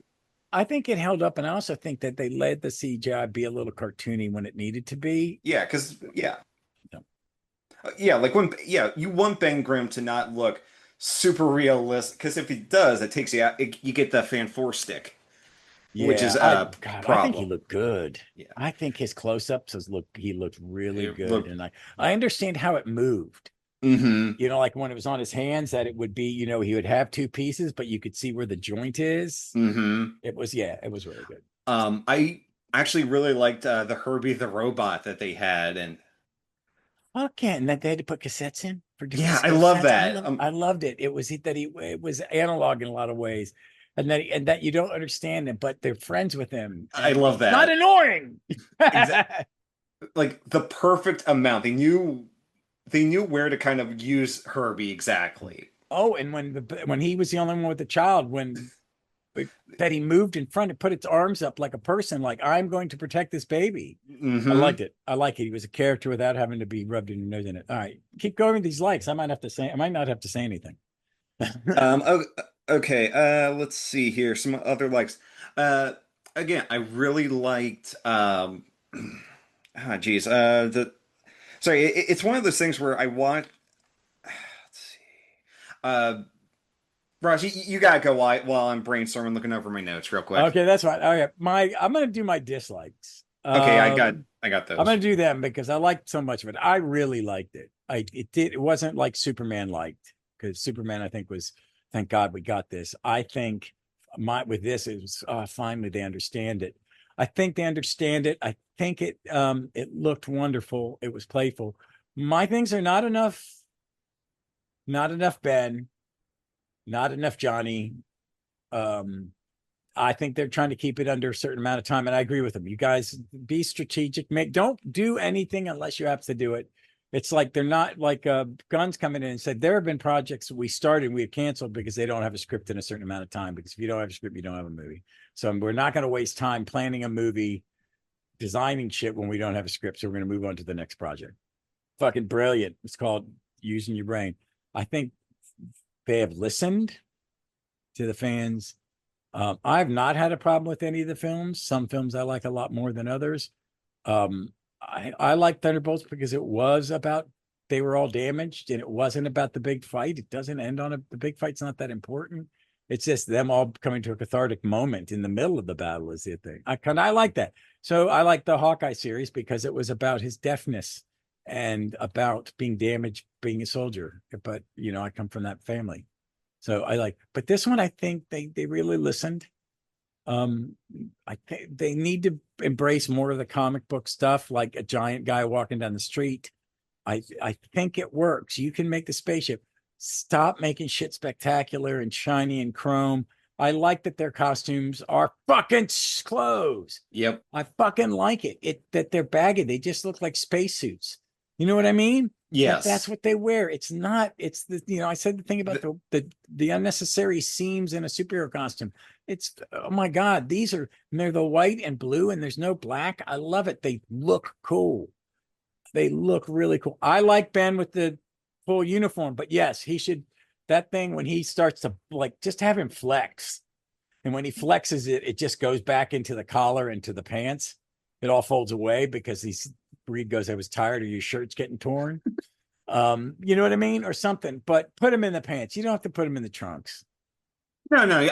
I think it held up, and I also think that they let the CGI be a little cartoony when it needed to be. Yeah, because No. yeah, like when you want Ben Grimm to not look super realistic. Because if he does, it takes you out. You get the fan four stick, which Yeah, is a God, I think he problem. looked good. Yeah, I think his close-ups he looked really it good, looked. and I understand how it moved. Mm-hmm. Like when it was on his hands, that it would be, he would have two pieces, but you could see where the joint is. Mm-hmm. It was really good. I actually really liked the Herbie the robot that they had, and Okay, and that they had to put cassettes in for different yeah, I skill love sets. that. I loved it. It was analog in a lot of ways, and that you don't understand it, but they're friends with him, I and love it's not that. annoying. Exactly, like the perfect amount. They knew where to kind of use Herbie exactly. Oh, and when he was the only one with the child, that he moved in front and put its arms up like a person, like I'm going to protect this baby. I Hmm. liked it. I like it. He was a character without having to be rubbed in your nose in it. All right, keep going with these likes. I might not have to say anything. Oh, okay. Let's see here. Some other likes. Uh, Again, I really liked. Geez. The Sorry. It's one of those things where I want. Let's see. Uh, Ross, you gotta go while I'm brainstorming, looking over my notes real quick. Okay, that's fine. Okay, I'm gonna do my dislikes. Okay, I got I'm those. gonna do them because I liked so much of it. I really liked it. It wasn't like Superman liked, because Superman I think was, thank God we got this. I think my with this it was finally they understand it. I think they understand it. I think it looked wonderful. It was playful. My things are not enough Ben, not enough Johnny. Um, I think they're trying to keep it under a certain amount of time, and I agree with them. You guys be strategic. Don't do anything unless you have to do it. It's like they're not like Guns coming in and said there have been projects we started and we have canceled because they don't have a script in a certain amount of time. Because if you don't have a script, you don't have a movie. So we're not going to waste time planning a movie, designing shit when we don't have a script. So we're going to move on to the next project. Fucking brilliant. It's called using your brain. I think they have listened to the fans. I've not had a problem with any of the films. Some films I like a lot more than others. I like Thunderbolts because it was about they were all damaged and it wasn't about the big fight. It doesn't end on the big fight's not that important. It's just them all coming to a cathartic moment in the middle of the battle is the thing. I like that. So I like the Hawkeye series because it was about his deafness and about being damaged being a soldier. But I come from that family. So but this one, I think they really listened. Um, I think they need to embrace more of the comic book stuff, like a giant guy walking down the street. I think it works. You can make the spaceship. Stop making shit spectacular and shiny and chrome. I like that their costumes are fucking clothes. Yep. I fucking like it. That they're baggy. They just look like spacesuits. You know what I mean? That's Yes. what they wear. It's not. It's I said the thing about The, the unnecessary seams in a superhero costume. It's oh my god, they're the white and blue and there's no black. I love it. They look cool. They look really cool. I like Ben with the full uniform, but yes, he should that thing when he starts to like just have him flex. And when he flexes it, it just goes back into the collar and to the pants. It all folds away because Reed goes, I was tired of your shirt's getting torn. You know what I mean? Or something. But put him in the pants. You don't have to put him in the trunks. no, no.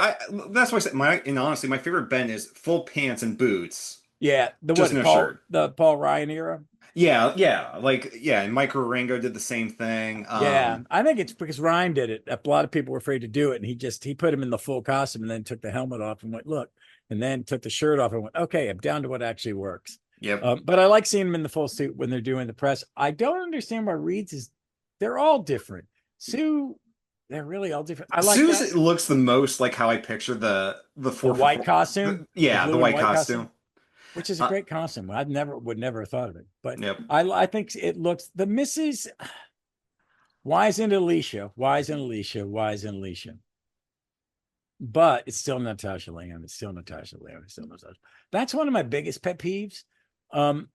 That's why I said and honestly, my favorite Ben is full pants and boots, Yeah, just no shirt. The Paul Ryan era. Yeah, yeah, and Mike Rango did the same thing. Yeah, I think it's because Ryan did it. A lot of people were afraid to do it, and he put him in the full costume, and then took the helmet off and went look, and then took the shirt off and went okay, I'm down to what actually works. Yep. But I like seeing him in the full suit when they're doing the press. I don't understand why Reed's is. They're all different. Sue, they're really all different. I like that. Sue's looks the most like how I picture the The four for white four. costume, the Yeah, the blue and white white costume, costume. which is a Uh, great costume. I never would never have thought of it, but yep. I think it looks the Mrs. Why isn't Alicia? Why isn't Alicia? Why isn't Alicia? But it's still Natasha Leon. It's still Natasha Leon. It's still Natasha. That's one of my biggest pet peeves. Um,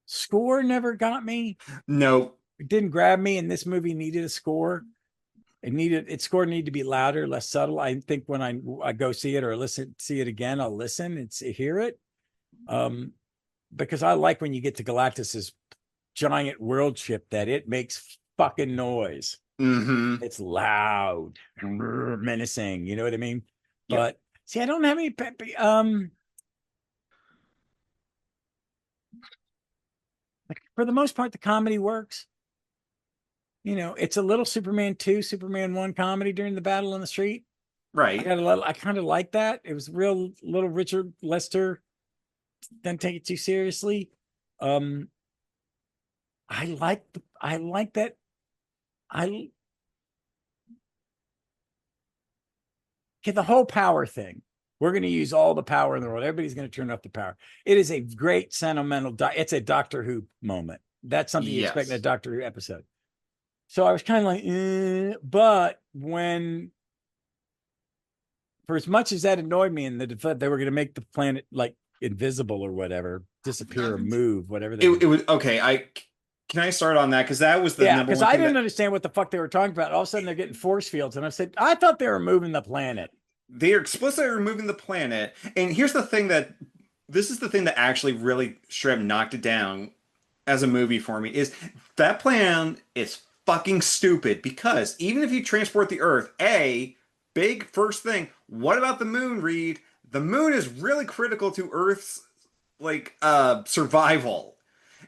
Score never got me. No. It didn't grab me, and this movie needed a score. Its score needed to be louder, less subtle. I think when I go see it or see it again, I'll listen and hear it. Because I like when you get to Galactus's giant world ship that it makes fucking noise. Mm-hmm. It's loud and menacing. You know what I mean? Yep. But see, I don't have any like for the most part, the comedy works. You know, it's a little Superman 2, Superman 1 comedy during the battle on the street. Right. I kind of like that. It was real little Richard Lester. Didn't take it too seriously. Um, I like that. I get the whole power thing. We're going to use all the power in the world. Everybody's going to turn up the power. It is a great sentimental. It's a Doctor Who moment. That's something you expect in a Yes. Doctor Who episode. So I was kind of like, but when, for as much as that annoyed me, and they were going to make the planet like invisible or whatever, disappear or move, whatever they It was okay. Can I start on that because that was the yeah, number because one I thing didn't that understand what the fuck they were talking about. All of a sudden, they're getting force fields, and I said, I thought they were moving the planet. they are explicitly removing the planet. And here's the thing that this is the thing that actually really straight up knocked it down as a movie for me is that plan is fucking stupid because even if you transport the Earth, big first thing, what about the moon, Reed? The moon is really critical to Earth's survival.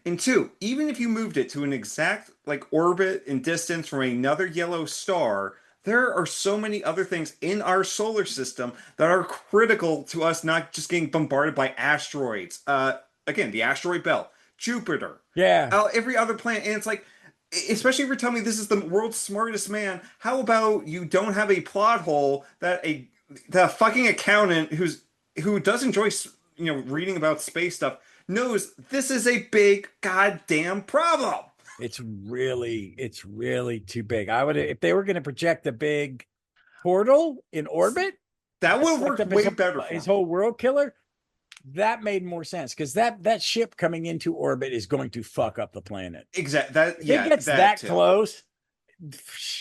And two, even if you moved it to an exact like orbit and distance from another yellow star, there are so many other things in our solar system that are critical to us not just getting bombarded by asteroids. Again, the asteroid belt, Jupiter, Yeah, every other planet, and it's like, especially if you're telling me this is the world's smartest man, how about you don't have a plot hole that the fucking accountant who does enjoy reading about space stuff knows this is a big goddamn problem. it's really too big. I would, if they were going to project a big portal in orbit, That would have fucked worked up way better for his me. whole world killer. That made more sense because that ship coming into orbit is going to fuck up the planet. Exact that If it yeah, gets that that too. close,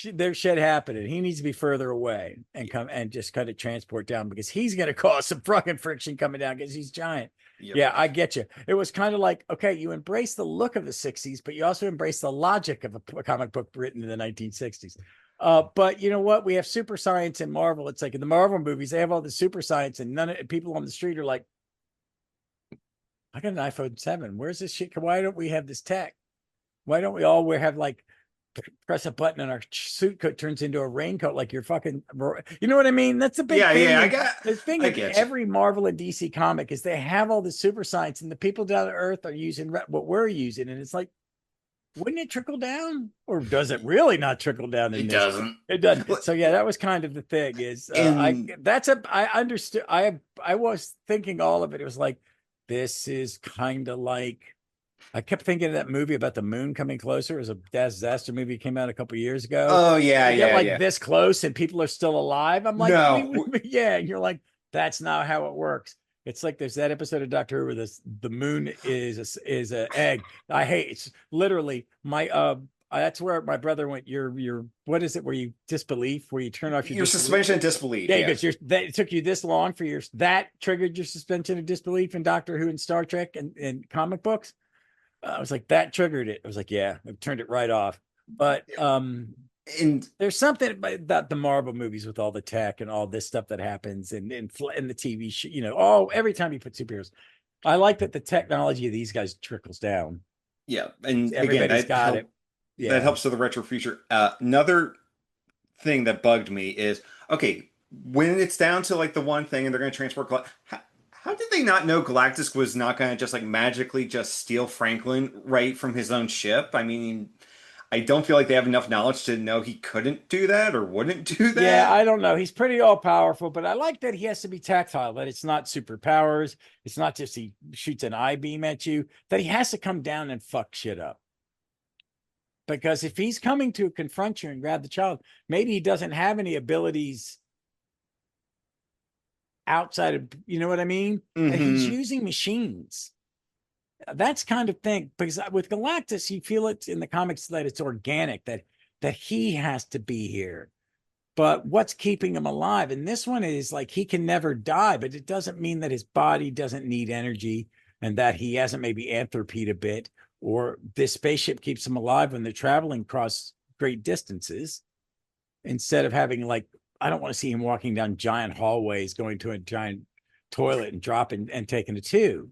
there's shit happening. He needs to be further away and come and just kind of transport down because he's going to cause some fucking friction coming down because he's giant. Yep. Yeah, I get you. It was kind of like, okay, you embrace the look of the 60s, but you also embrace the logic of a comic book written in the 1960s. But you know what? We have super science in Marvel. It's like in the Marvel movies, they have all the super science, and none of people on the street are like, I got an iPhone 7. Where's this shit? Why don't we have this tech? Why don't we all have like press a button and our suit coat turns into a raincoat like you're fucking, you know what I mean? That's the big Yeah, thing. yeah, The thing I in get you. every Marvel and DC comic is they have all the super science and the people down to earth are using what we're using. And it's like, wouldn't it trickle down? Or does it really not trickle down in It this? doesn't. It doesn't. So yeah, that was kind of the thing is And I understood. I was thinking all of it. It was like, this is kind of like, I kept thinking of that movie about the moon coming closer. It was a disaster movie that came out a couple of years ago. oh yeah, They get yeah, like yeah. this close and people are still alive. I'm like, No. yeah. And you're like, that's not how it works. It's like there's that episode of Doctor Who where the moon is an egg. I hate it's literally my that's where my brother went. Your what is it where you disbelief where you turn off your Your disbelief? suspension of disbelief, Yeah, yes. because that it took you this long for your that triggered your suspension of disbelief in Doctor Who and Star Trek and comic books. I was like, that triggered it. I was like, yeah, I've turned it right off. But And there's something about the Marvel movies with all the tech and all this stuff that happens and in the TV show, every time you put superheroes, I like that the technology of these guys trickles down. yeah, and again, Everybody's got it. that Yeah. helps to the retro future. Another thing that bugged me is okay, when it's down to like the one thing and they're going to transport how did they not know Galactus was not going to just like magically just steal Franklin right from his own ship? I mean, I don't feel like they have enough knowledge to know he couldn't do that or wouldn't do Yeah, that. I don't know. He's pretty all powerful, but I like that he has to be tactile, that it's not superpowers. It's not just he shoots an eye beam at you, that he has to come down and fuck shit up. Because if he's coming to confront you and grab the child, maybe he doesn't have any abilities outside of, you know what I mean? And he's Hmm. using machines. That's kind of thing because with Galactus, you feel it in the comics that it's organic, that he has to be here. But what's keeping him alive? And this one is like he can never die, but it doesn't mean that his body doesn't need energy and that he hasn't maybe anthropied a bit or this spaceship keeps them alive when they're traveling across great distances, instead of having like, I don't want to see him walking down giant hallways, going to a giant toilet and dropping and taking a two.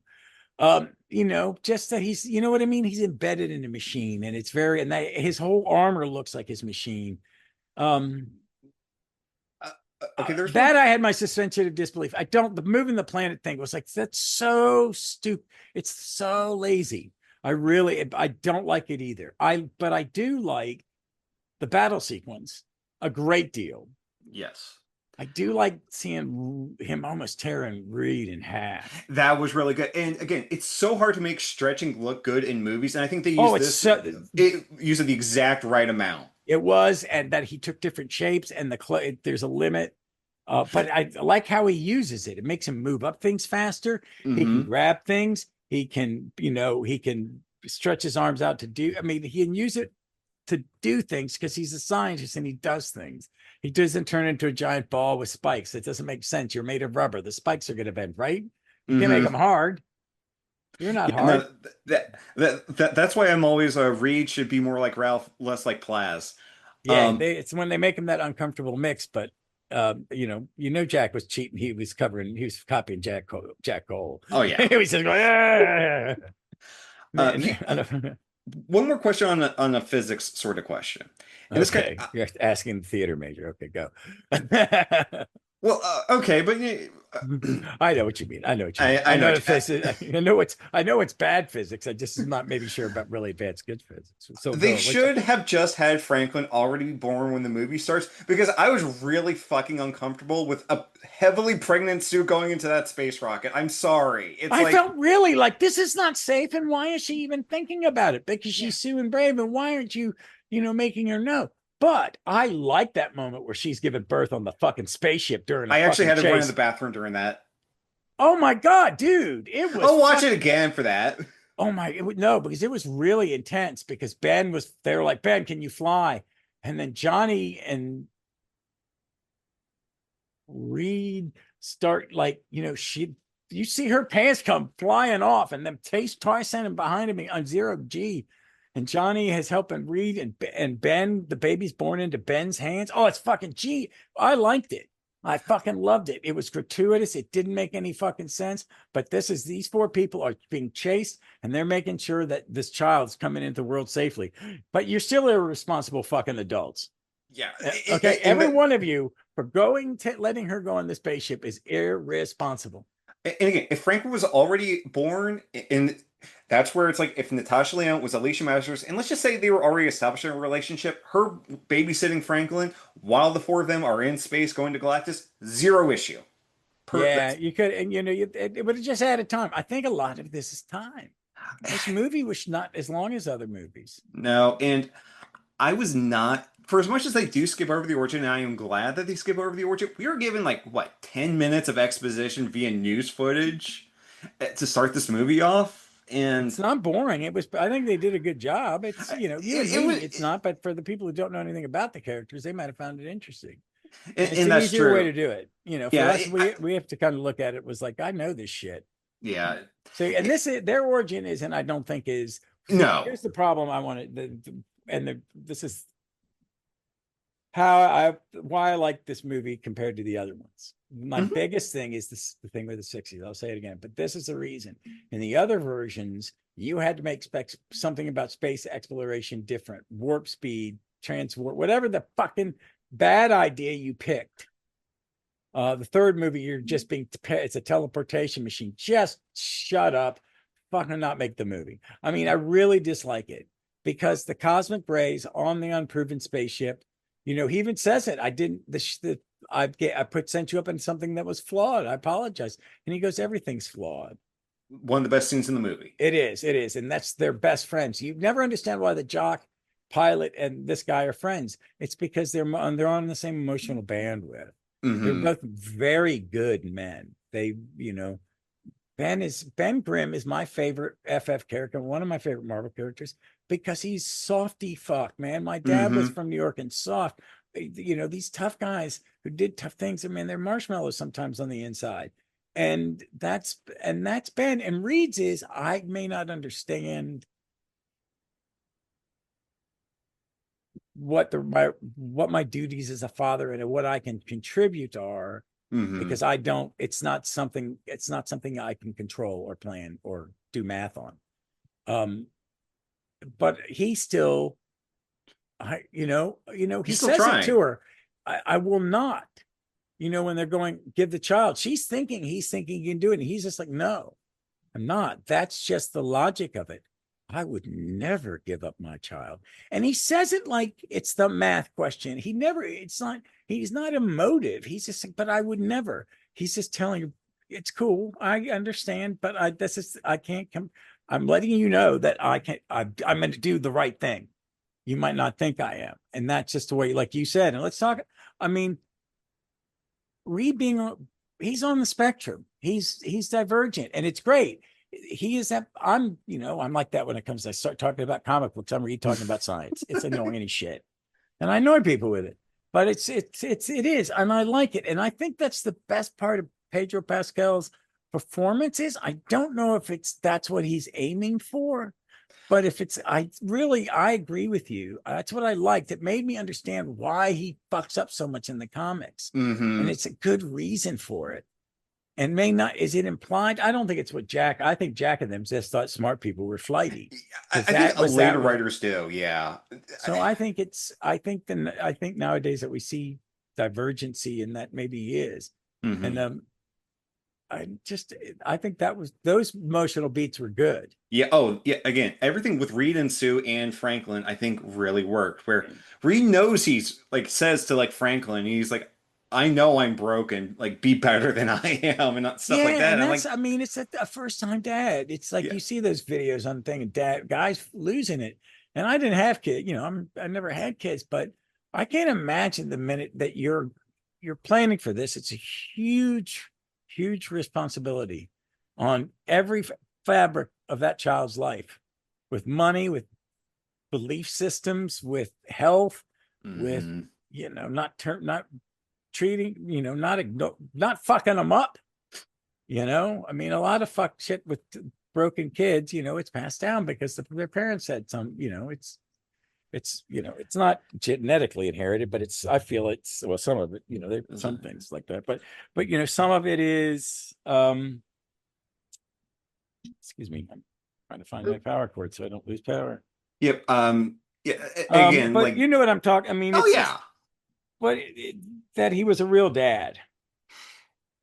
Just that he's, you know what I mean? He's embedded in a machine, and it's very, and that his whole armor looks like his machine. Um, Okay, there's that one. I had my suspension of disbelief. I don't, the moving the planet thing was like, that's so stupid. It's so lazy. I don't like it either. But I do like the battle sequence a great deal. Yes. I do like seeing him almost tearing Reed in half. That was really good. And again, it's so hard to make stretching look good in movies, and I think they Oh, use it's this so, it use it the exact right amount. it was, and that he took different shapes, and there's a limit. But I like how he uses it. It makes him move up things faster. He can Hmm. grab things. He can, he can stretch his arms out to do. I mean, he can use it to do things because he's a scientist and he does things. He doesn't turn into a giant ball with spikes. It doesn't make sense. You're made of rubber. The spikes are going to bend, right? You can't make them Hmm. hard. You're not Yeah, hard. no, that's why I'm always Reed should be more like Ralph, less like Plaz. Yeah, Um, it's when they make him that uncomfortable mix. But Jack was cheating. He was copying Jack Cole. Jack Cole. oh yeah. He was just going, "Ah." He, Man, one more question on a physics sort of question, and this guy. okay, you're asking the theater major. Okay, go. Well, okay, but I know what you mean. I know what you mean. I I know. know the physics. I know it's bad physics. I just am not maybe sure about really advanced good physics. So They go. should have just had Franklin already be born when the movie starts because I was really fucking uncomfortable with a heavily pregnant Sue going into that space rocket. I'm sorry. It's I like, felt really like this is not safe, and why is she even thinking about it? Because yeah. she's Sue and Brave, and why aren't you, making her know? But I like that moment where she's giving birth on the fucking spaceship during a I actually fucking had to run in the chase. bathroom during that. Oh my god, dude! It was I'll watch it fucking. again for that. Oh my, no, because it was really intense. Because Ben was, they were like, Ben, can you fly? And then Johnny and Reed start like, you see her pants come flying off, and then Taste Tyson behind him on zero G. And Johnny is helping Reed, and Ben, the baby's born into Ben's hands. Oh, it's fucking G. I liked it. I fucking loved it. It was gratuitous. It didn't make any fucking sense. But these four people are being chased, and they're making sure that this child's coming into the world safely. But you're still irresponsible fucking adults. Yeah. Okay, And every one of you for letting her go on the spaceship is irresponsible. again, if Franklin was already born, and that's where it's like if Natasha Leone was Alicia Masters, and let's just say they were already establishing a relationship, her babysitting Franklin while the four of them are in space going to Galactus, zero issue. Yeah, That's you could, and it would have just added time. I think a lot of this is time. This movie was not as long as other movies. no, and I was not for as much as they do skip over the origin, and I am glad that they skip over the origin. We were given like what 10 minutes of exposition via news footage to start this movie off, and It's not boring. I think they did a good job. It's, you and it me, was, it's not, but for the people who don't know anything about the characters, they might have found it interesting. It's and the that's easier way true. to do it. For Yeah, us, we have to kind of look at it was like, I know this shit. yeah. So, and this is their origin is, and I don't think is. See, No. here's the problem. I wanted this is why I like this movie compared to the other ones. My Mhm. biggest thing is the thing with the 60s. I'll say it again, but this is the reason. In the other versions, you had to make something about space exploration different, warp speed, transwarp, whatever the fucking bad idea you picked. The third movie, you're just it's a teleportation machine. Just shut up, fucking not make the movie. I mean, I really dislike it because the cosmic rays on the unproven spaceship, he even says it. I didn't, sent you up in something that was flawed. I apologize. And he goes, everything's flawed. One of the best scenes in the movie. It is. And that's their best friends. You never understand why the jock pilot and this guy are friends. It's because they're on the same emotional bandwidth. They're Hmm. both very good men. Ben Grimm is my favorite FF character, one of my favorite Marvel characters, because he's softy fuck, man. My dad was Hmm. from New York and soft. These tough guys who did tough things. I mean, they're marshmallows sometimes on the inside. And that's Ben. And Reed's is I may not understand what my duties as a father and what I can contribute are, Hmm. because it's not something I can control or plan or do math on. Um, but he still, he He's still says it trying. to her. I will not, when they're going, give the child, he's thinking he can do it. And he's just like, no, I'm not. That's just the logic of it. I would never give up my child. And he says it like it's the math question. He's not emotive. He's just like, but I would never. He's just telling you, it's cool. I understand, but I can't come. I'm letting you know that I'm going to do the right thing. You might not think I am. And that's just the way, like you said. And let's talk. I mean, Reed he's on the spectrum. He's divergent, and it's great. He is that I'm like that when it comes to I start talking about comic books. I'm Reed talking about science. It's annoying as shit, and I annoy people with it. But it is, and I like it, and I think that's the best part of Pedro Pascal's performance. Is I don't know if that's what he's aiming for, but if I agree with you. That's what I liked. It made me understand why he fucks up so much in the comics. And Hmm. it's a good reason for it. And may not, is it implied? I don't think it's what I think Jack and them just thought smart people were flighty. Because I think later that was, writers do. Yeah. so I think nowadays that we see divergency and that maybe he is. And, Hmm. I just, I think those emotional beats were good. Yeah. Oh, yeah. Again, everything with Reed and Sue and Franklin, I think really worked. Where Reed knows he's like says to like Franklin, he's like, "I know I'm broken. Like, be better than I am," and not stuff like Yeah, that. and I'm like, I mean, it's a first time dad. It's like yeah. you see those videos on thing, and dad guys losing it. And I didn't have kids, I never had kids, but I can't imagine the minute that you're planning for this. It's a huge, huge responsibility on every fabric of that child's life, with money, with belief systems, with health, with Hmm. not treating, not fucking them up. I mean, a lot of fuck shit with broken kids, it's passed down because their parents had some, it's not genetically inherited, but I feel well, some of it, there some things like that, but, some of it is, excuse me, I'm trying to find my power cord so I don't lose power. Yep. Yeah. Again, But like, you know what I'm talking. I mean, oh it's just, yeah. but that he was a real dad.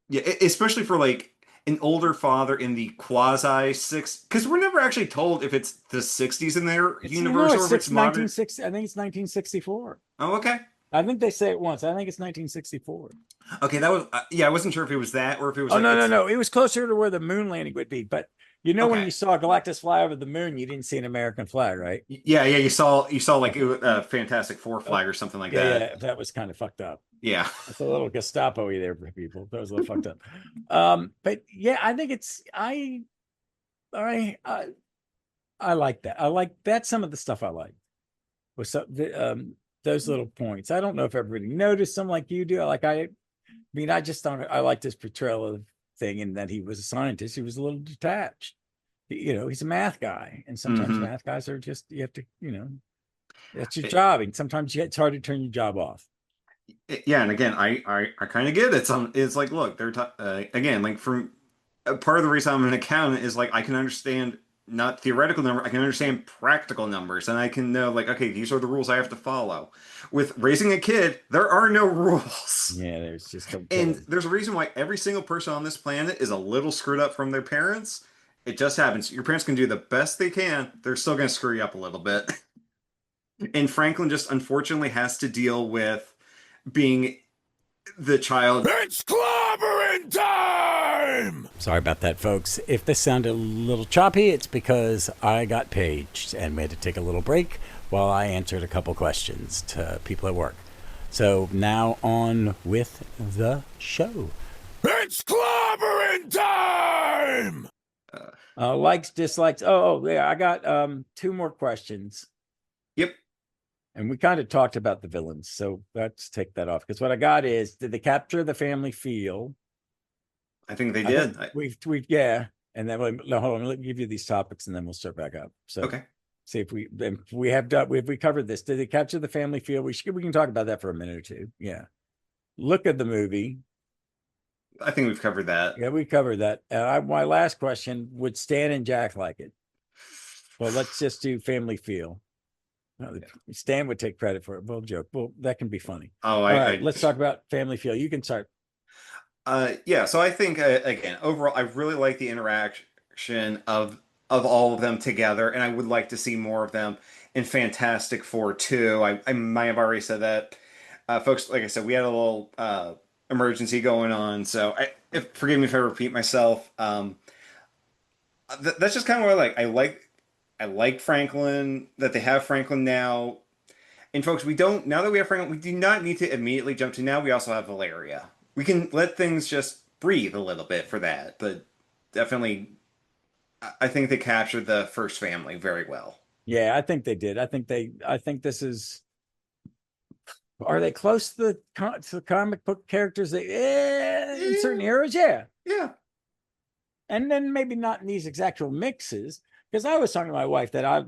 Yeah, especially for like an older father in the quasi six, because we're never actually told if it's the 60s in their universe or It's if it's modern. 1960. I think it's 1964. Oh, okay. I think they say it once. I think it's 1964. Okay, that was yeah, I wasn't sure if it was that or if it was Oh, like no, no, it's no. It was closer to where the moon landing would be. But when okay. you saw Galactus fly over the moon, you didn't see an American flag, right? Yeah, yeah, you saw like Okay. a Fantastic Four Oh, flag or something like yeah, that. yeah. That was kind of fucked up. Yeah. That's a little Gestapo-y there for people. That was a little fucked up. But yeah, I think I, I, I like that. I like that's some of the stuff I like. Was those little points. I don't know if everybody noticed them like you do. I mean, I just don't. I like this portrayal of thing, and that he was a scientist. He was a little detached. He's a math guy, and sometimes Hmm. math guys are just you have to, that's your job, and sometimes it's hard to turn your job off. Yeah, and again, I kind of get it. It's like, look, again, like from part of the reason I'm an accountant is like I can understand not theoretical number, I can understand practical numbers, and I can know like, okay, these are the rules I have to follow. With raising a kid, there are no rules. Yeah, there's just don't kill And him. there's a reason why every single person on this planet is a little screwed up from their parents. It just happens. Your parents can do the best they can. They're still going to screw you up a little bit. And Franklin just unfortunately has to deal with being the child. It's clobbering time! Sorry about that, folks. If this sounded a little choppy, it's because I got paged and we had to take a little break while I answered a couple questions to people at work. So now on with the show. It's clobbering time! Uh, Likes, dislikes. Yeah, I got two more questions. yep. And we kind of talked about the villains, so let's take that off. Because what I got is, did they capture the family feel? I think they I think did. yeah. And then no, hold on, let me give you these topics, and then we'll start back up. So, Okay. See if we have done if we covered this. Did they capture the family feel? We can talk about that for a minute or two. Yeah. Look at the movie. I think we've covered that. Yeah, we covered that. My last question: would Stan and Jack like it? Well, let's just do family feel. No, Stan would take credit for it. We'll joke. Well, that can be funny. Oh, All right, let's talk about family feel. You can start. Yeah, so I think again, overall, I really like the interaction of all of them together, and I would like to see more of them in Fantastic Four too. I might have already said that, folks. Like I said, we had a little emergency going on, so forgive me if I repeat myself. That's just kind of what I like. I like Franklin that they have Franklin now. And folks, we don't now that we have Franklin, we do not need to immediately jump to now. We also have Valeria. We can let things just breathe a little bit for that, but definitely, I think they captured the first family very well. Yeah, I think they did. I think this is. Are they close to the comic book characters? In certain eras, yeah. Yeah. And then maybe not in these exact mixes. Because I was talking to my wife that I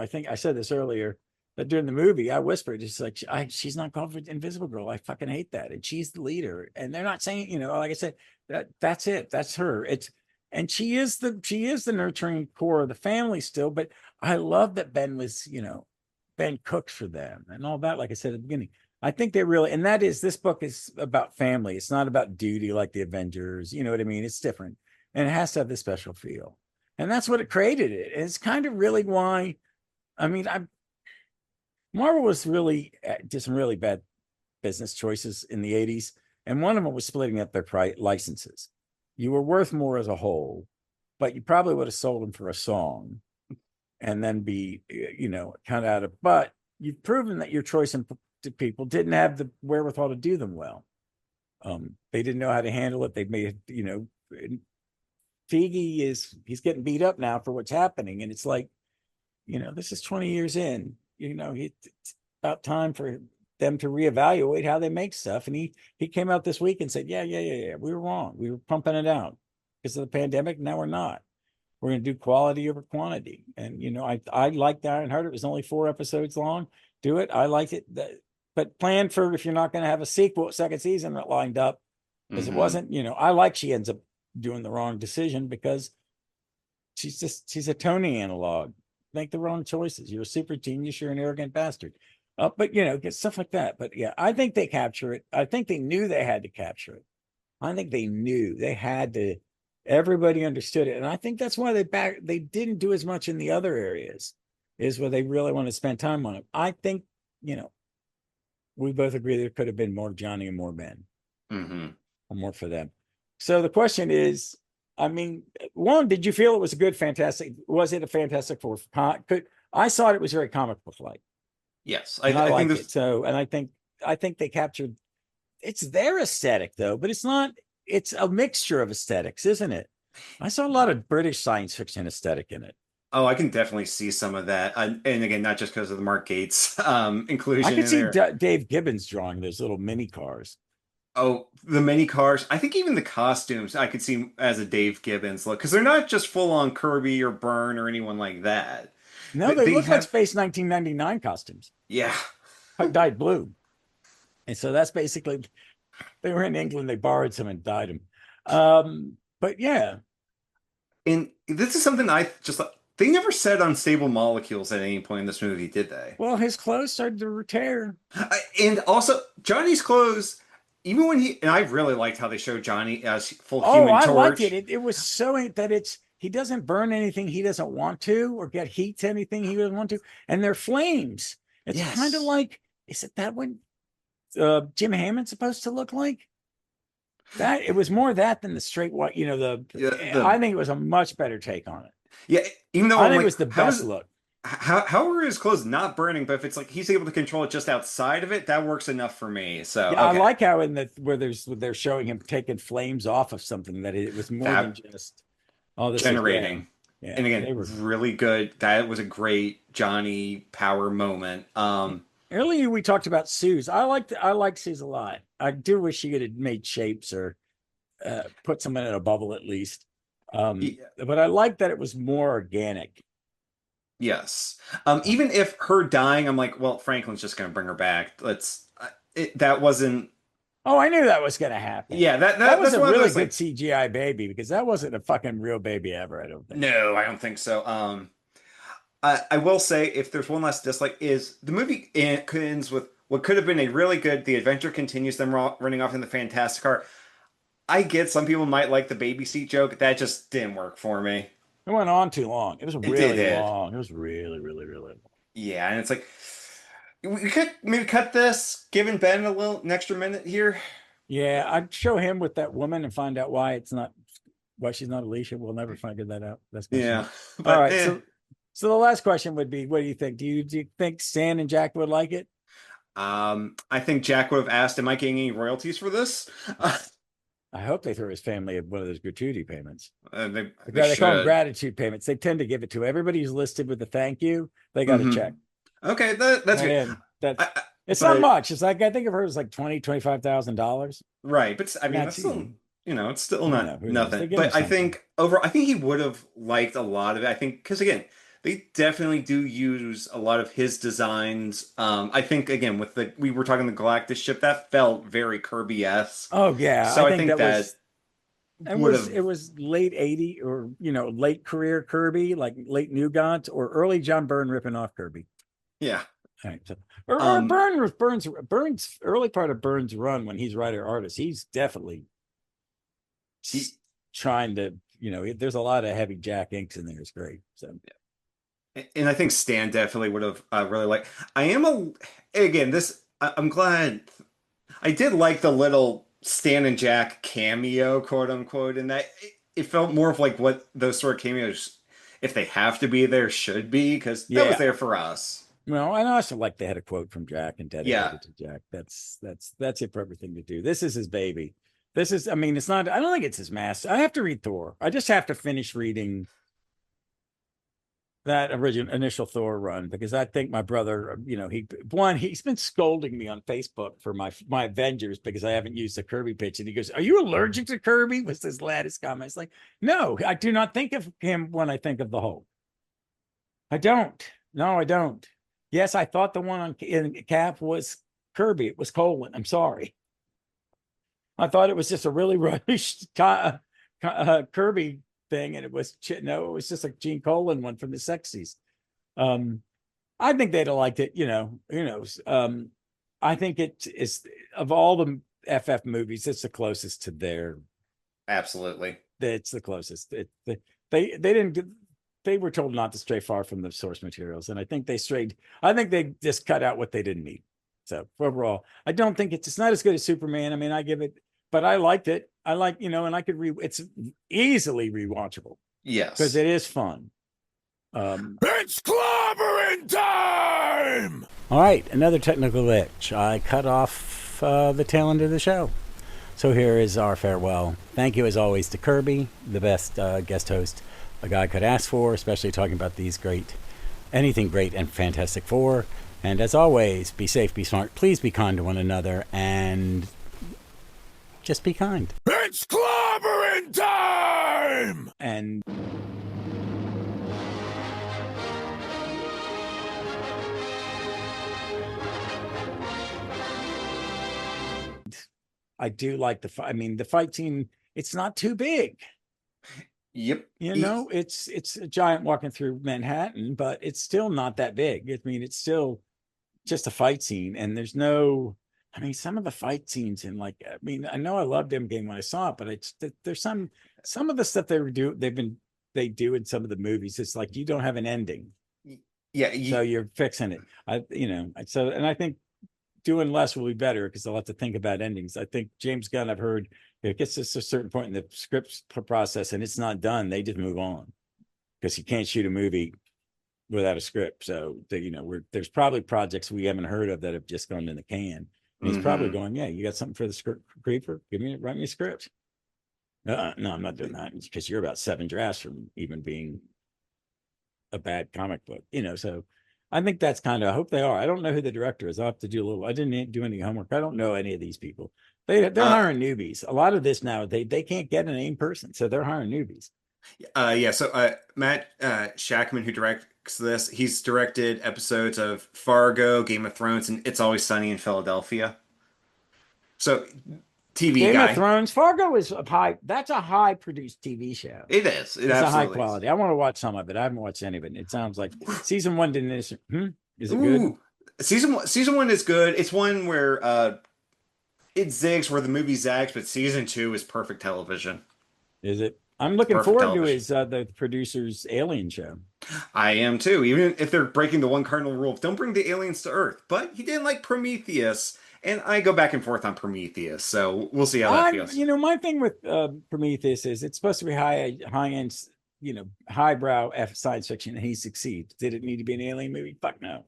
think I said this earlier, that during the movie I whispered, it's like she's not called for Invisible Girl. I fucking hate that, and she's the leader. And they're not saying, like I said, that's it. That's her. And she is the nurturing core of the family still. But I love that Ben was, Ben cooked for them and all that. Like I said at the beginning, I think they really, and that is, this book is about family. It's not about duty like the Avengers. You know what I mean? It's different, and it has to have this special feel. And that's what it created it. And it's kind of really why, I mean, Marvel was really did some really bad business choices in the 80s. And one of them was splitting up their licenses. You were worth more as a whole, but you probably would have sold them for a song and then be, kind of out of, but you've proven that your choice to people didn't have the wherewithal to do them well. They didn't know how to handle it. They made, Feige he's getting beat up now for what's happening. And it's like, this is 20 years in, it's about time for them to reevaluate how they make stuff. And he came out this week and said, yeah, we were wrong. We were pumping it out because of the pandemic. Now we're not. We're going to do quality over quantity. And, I liked Ironheart. It was only 4 episodes long. Do it. I liked it. But plan for, if you're not going to have a second season that lined up, because it wasn't, I like she ends up doing the wrong decision because she's a Tony analog. Make the wrong choices. You're a super genius. You're an arrogant bastard. But get stuff like that. But yeah, I think they capture it. I think they knew they had to capture it. I think they knew they had to. Everybody understood it, and I think that's why they didn't do as much in the other areas, is where they really want to spend time on it. I think we both agree there could have been more Johnny and more Ben, or more for them. So the question is, I mean, one, did you feel it was a good Fantastic? Was it a Fantastic Four? I thought it was very comic book like. Yes, I like it. So, and I think they captured. It's their aesthetic though, but it's not. It's a mixture of aesthetics, isn't it? I saw a lot of British science fiction aesthetic in it. Oh, I can definitely see some of that, and again, not just because of the Mark Gates inclusion. I could in see there. Dave Gibbons drawing those little mini cars. Oh, the mini cars. I think even the costumes I could see as a Dave Gibbons look, because they're not just full on Kirby or Byrne or anyone like that. No, they look like Space 1999 costumes. Yeah. Dyed blue. And so that's basically, they were in England, they borrowed some and dyed them. But yeah. And this is something they never said unstable molecules at any point in this movie, did they? Well, his clothes started to tear. And also, Johnny's clothes, even when and I really liked how they showed Johnny as full Oh, Human I Torch. liked it. It was so that he doesn't burn anything he doesn't want to, or get heat to anything he doesn't want to. And they're flames. It's kind of like, is it that what Jim Hammond's supposed to look like? That it was more that than the straight white, I think it was a much better take on it. Yeah, even though I think it was the best look. How are his clothes not burning? But if it's like he's able to control it just outside of it, that works enough for me. So yeah, okay. I like how where they're showing him taking flames off of something, that it was more than just all this generating. Yeah, and again, really good. That was a great Johnny power moment. Earlier we talked about Suze. I like Suze a lot. I do wish she could have made shapes or put someone in a bubble at least. But I like that it was more organic. Yes. Even if her dying, I'm like, well, Franklin's just gonna bring her back. That wasn't. Oh, I knew that was going to happen. Yeah, That was that's a one of really those good like, CGI baby because that wasn't a fucking real baby ever, I don't think. no, I don't think so. I will say if there's one last dislike is the movie ends with what could have been a really good. The adventure continues them running off in the fantastic car. I get some people might like the baby seat joke. That just didn't work for me. It went on too long. It was It really did. long. It was really, really, really long. Yeah, and it's like we could maybe cut this, giving Ben a little an extra minute here. Yeah, I'd show him with that woman and find out why she's not Alicia. We'll never figure that out. That's question. Yeah, All but right, so the last question would be, what do you think? Do you think Stan and Jack would like it? I think Jack would have asked, "Am I getting any royalties for this?" I hope they throw his family one of those gratuity payments. They They call them should. gratitude payments. They tend to give it to everybody who's listed with a thank you. They got a Hmm. check. Okay, that's good. And that's I, it's not but much. It's like I think of her as like 20, $25,000. right, but I mean, Not that's still, it's still I don't not know. Who knows? nothing. They give him But I something. think I think he would have liked a lot of it. I think because again, they definitely do use a lot of his designs. I think again with we were talking the Galactus ship that felt very Kirby-esque. Oh yeah, I So I think think that that was it would was have, it was late 80 or late career Kirby, like late Nugent or early John Byrne ripping off Kirby. yeah. All right, so or Um, Burns early part of Burns' run when he's writer artist, he's definitely he trying to there's a lot of heavy Jack inks in there. It's great. So and I think Stan definitely would have really liked. I am a again this. I'm glad I did like the little Stan and Jack cameo, quote unquote, in that it felt more of like what those sort of cameos, if they have to be there, should be, because that was yeah. there for us. Well, and I also like they had a quote from Jack and Yeah, dedicated to Jack. That's the appropriate thing to do. This is his baby. This is, I mean, it's not. I don't think it's his master. I have to read Thor. I just have to finish reading that original initial Thor run because I think my brother, he's been scolding me on Facebook for my Avengers because I haven't used the Kirby pitch, and he goes, "Are you allergic to Kirby?" Was his latest comment. It's like, no, I do not think of him when I think of the Hulk. I don't. No, I don't. Yes, I thought the one in Cap was Kirby. It was Colin. I'm sorry. I thought it was just a really rushed Kirby thing, and it was no, it was just a Gene Colan one from the '60s. Um, I think they'd have liked it. Who knows? I think it is of all the FF movies, it's the closest to their. absolutely. It's the closest. They didn't. They were told not to stray far from the source materials, and I think they strayed. I think they just cut out what they didn't need. So overall, I don't think it's not as good as Superman. I mean, I give it, but I liked it. I like, and I could it's easily rewatchable because Yes. it is fun. It's clobbering time. All right, another technical glitch. I cut off the tail end of the show. So here is our farewell. Thank you as always to Kirby, the best guest host a guy could ask for, especially talking about anything great and Fantastic Four. And as always, be safe, be smart, please be kind to one another, and just be kind. It's clobbering time! And I do like the fight scene, it's not too big. Yep. It's a giant walking through Manhattan, but it's still not that big. I mean, it's still just a fight scene, and there's no. I mean, some of the fight scenes in I mean, I know I loved Endgame when I saw it, but there's some of the stuff they do in some of the movies. It's like you don't have an ending, Yeah. so you're fixing it. And I think doing less will be better because they'll have to think about endings. I think James Gunn, I've heard, if it gets to a certain point in the script process and it's not done, they just move on because you can't shoot a movie without a script. So there's probably projects we haven't heard of that have just gone in the can. And he's probably going, "Yeah, you got something for the script creeper? Write me a script." No, I'm not doing that because you're about 7 drafts from even being a bad comic book. So I think that's I hope they are. I don't know who the director is. I'll have to do a little. I didn't do any homework. I don't know any of these people. They're hiring newbies. A lot of this now, they can't get a named person, so they're hiring newbies. Yeah. So Matt Shackman, who this. He's directed episodes of Fargo, Game of Thrones, and It's Always Sunny in Philadelphia. So TV Game of guy. Thrones, Fargo is a high. That's a high produced TV show. It is. It It's a high absolutely is. quality. I want to watch some of it. I haven't watched any of it. It sounds like season one didn't. Is it good? Ooh, season one is good. It's one where it zigs where the movie zags, but season two is perfect television. Is it? I'm It's looking perfect forward to television. his the producer's Alien show. I am too, even if they're breaking the one cardinal rule of don't bring the aliens to Earth. But he didn't like Prometheus, and I go back and forth on Prometheus, so we'll see how that feels. My thing with Prometheus is it's supposed to be high end, highbrow science fiction, and he succeeds. Did it need to be an alien movie? Fuck no.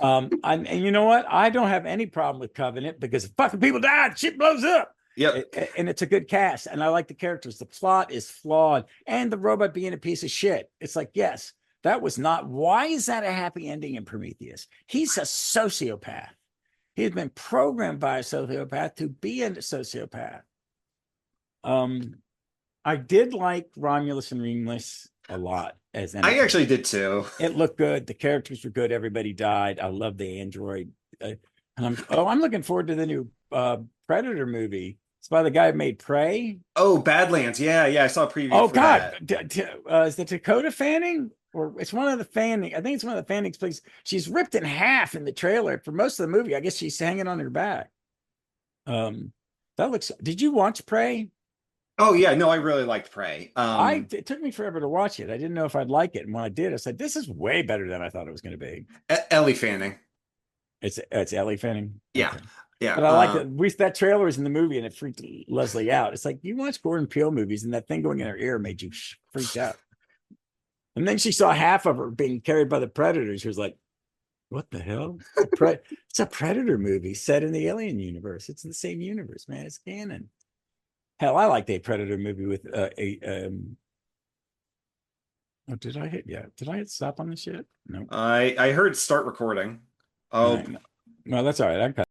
And you know what? I don't have any problem with Covenant because fucking people died, shit blows up. Yep. And it's a good cast, and I like the characters. The plot is flawed, and the robot being a piece of shit. It's like, yes, that was not. Why is that a happy ending in Prometheus? He's a sociopath. He's been programmed by a sociopath to be a sociopath. I did like Romulus and Remus a lot as I actually did too. it looked good. The characters were good. Everybody died. I love the android. I'm looking forward to the new Predator movie. It's by the guy who made Prey. Oh, Badlands. Yeah, yeah, I saw a preview Oh for God, that. is it Dakota Fanning? Or it's one of the Fanning. I think it's one of the Fanning's plays. She's ripped in half in the trailer for most of the movie. I guess she's hanging on her back. That looks. Did you watch Prey? Oh yeah, no, I really liked Prey. It took me forever to watch it. I didn't know if I'd like it, and when I did, I said, "This is way better than I thought it was going to be." Ellie Fanning. It's Ellie Fanning. Yeah, Okay. yeah. But I like that. That trailer was in the movie, and it freaked Leslie out. It's like you watch Gordon Peele movies, and that thing going in her ear made you freaked out. And then she saw half of her being carried by the predators. She was like, "What the hell? It's a Predator movie set in the Alien universe. It's in the same universe, man. It's canon." Hell, I liked a Predator movie with Oh, did I hit? Yeah, did I hit stop on this yet? No. I heard start recording. Oh, No, that's all right. I cut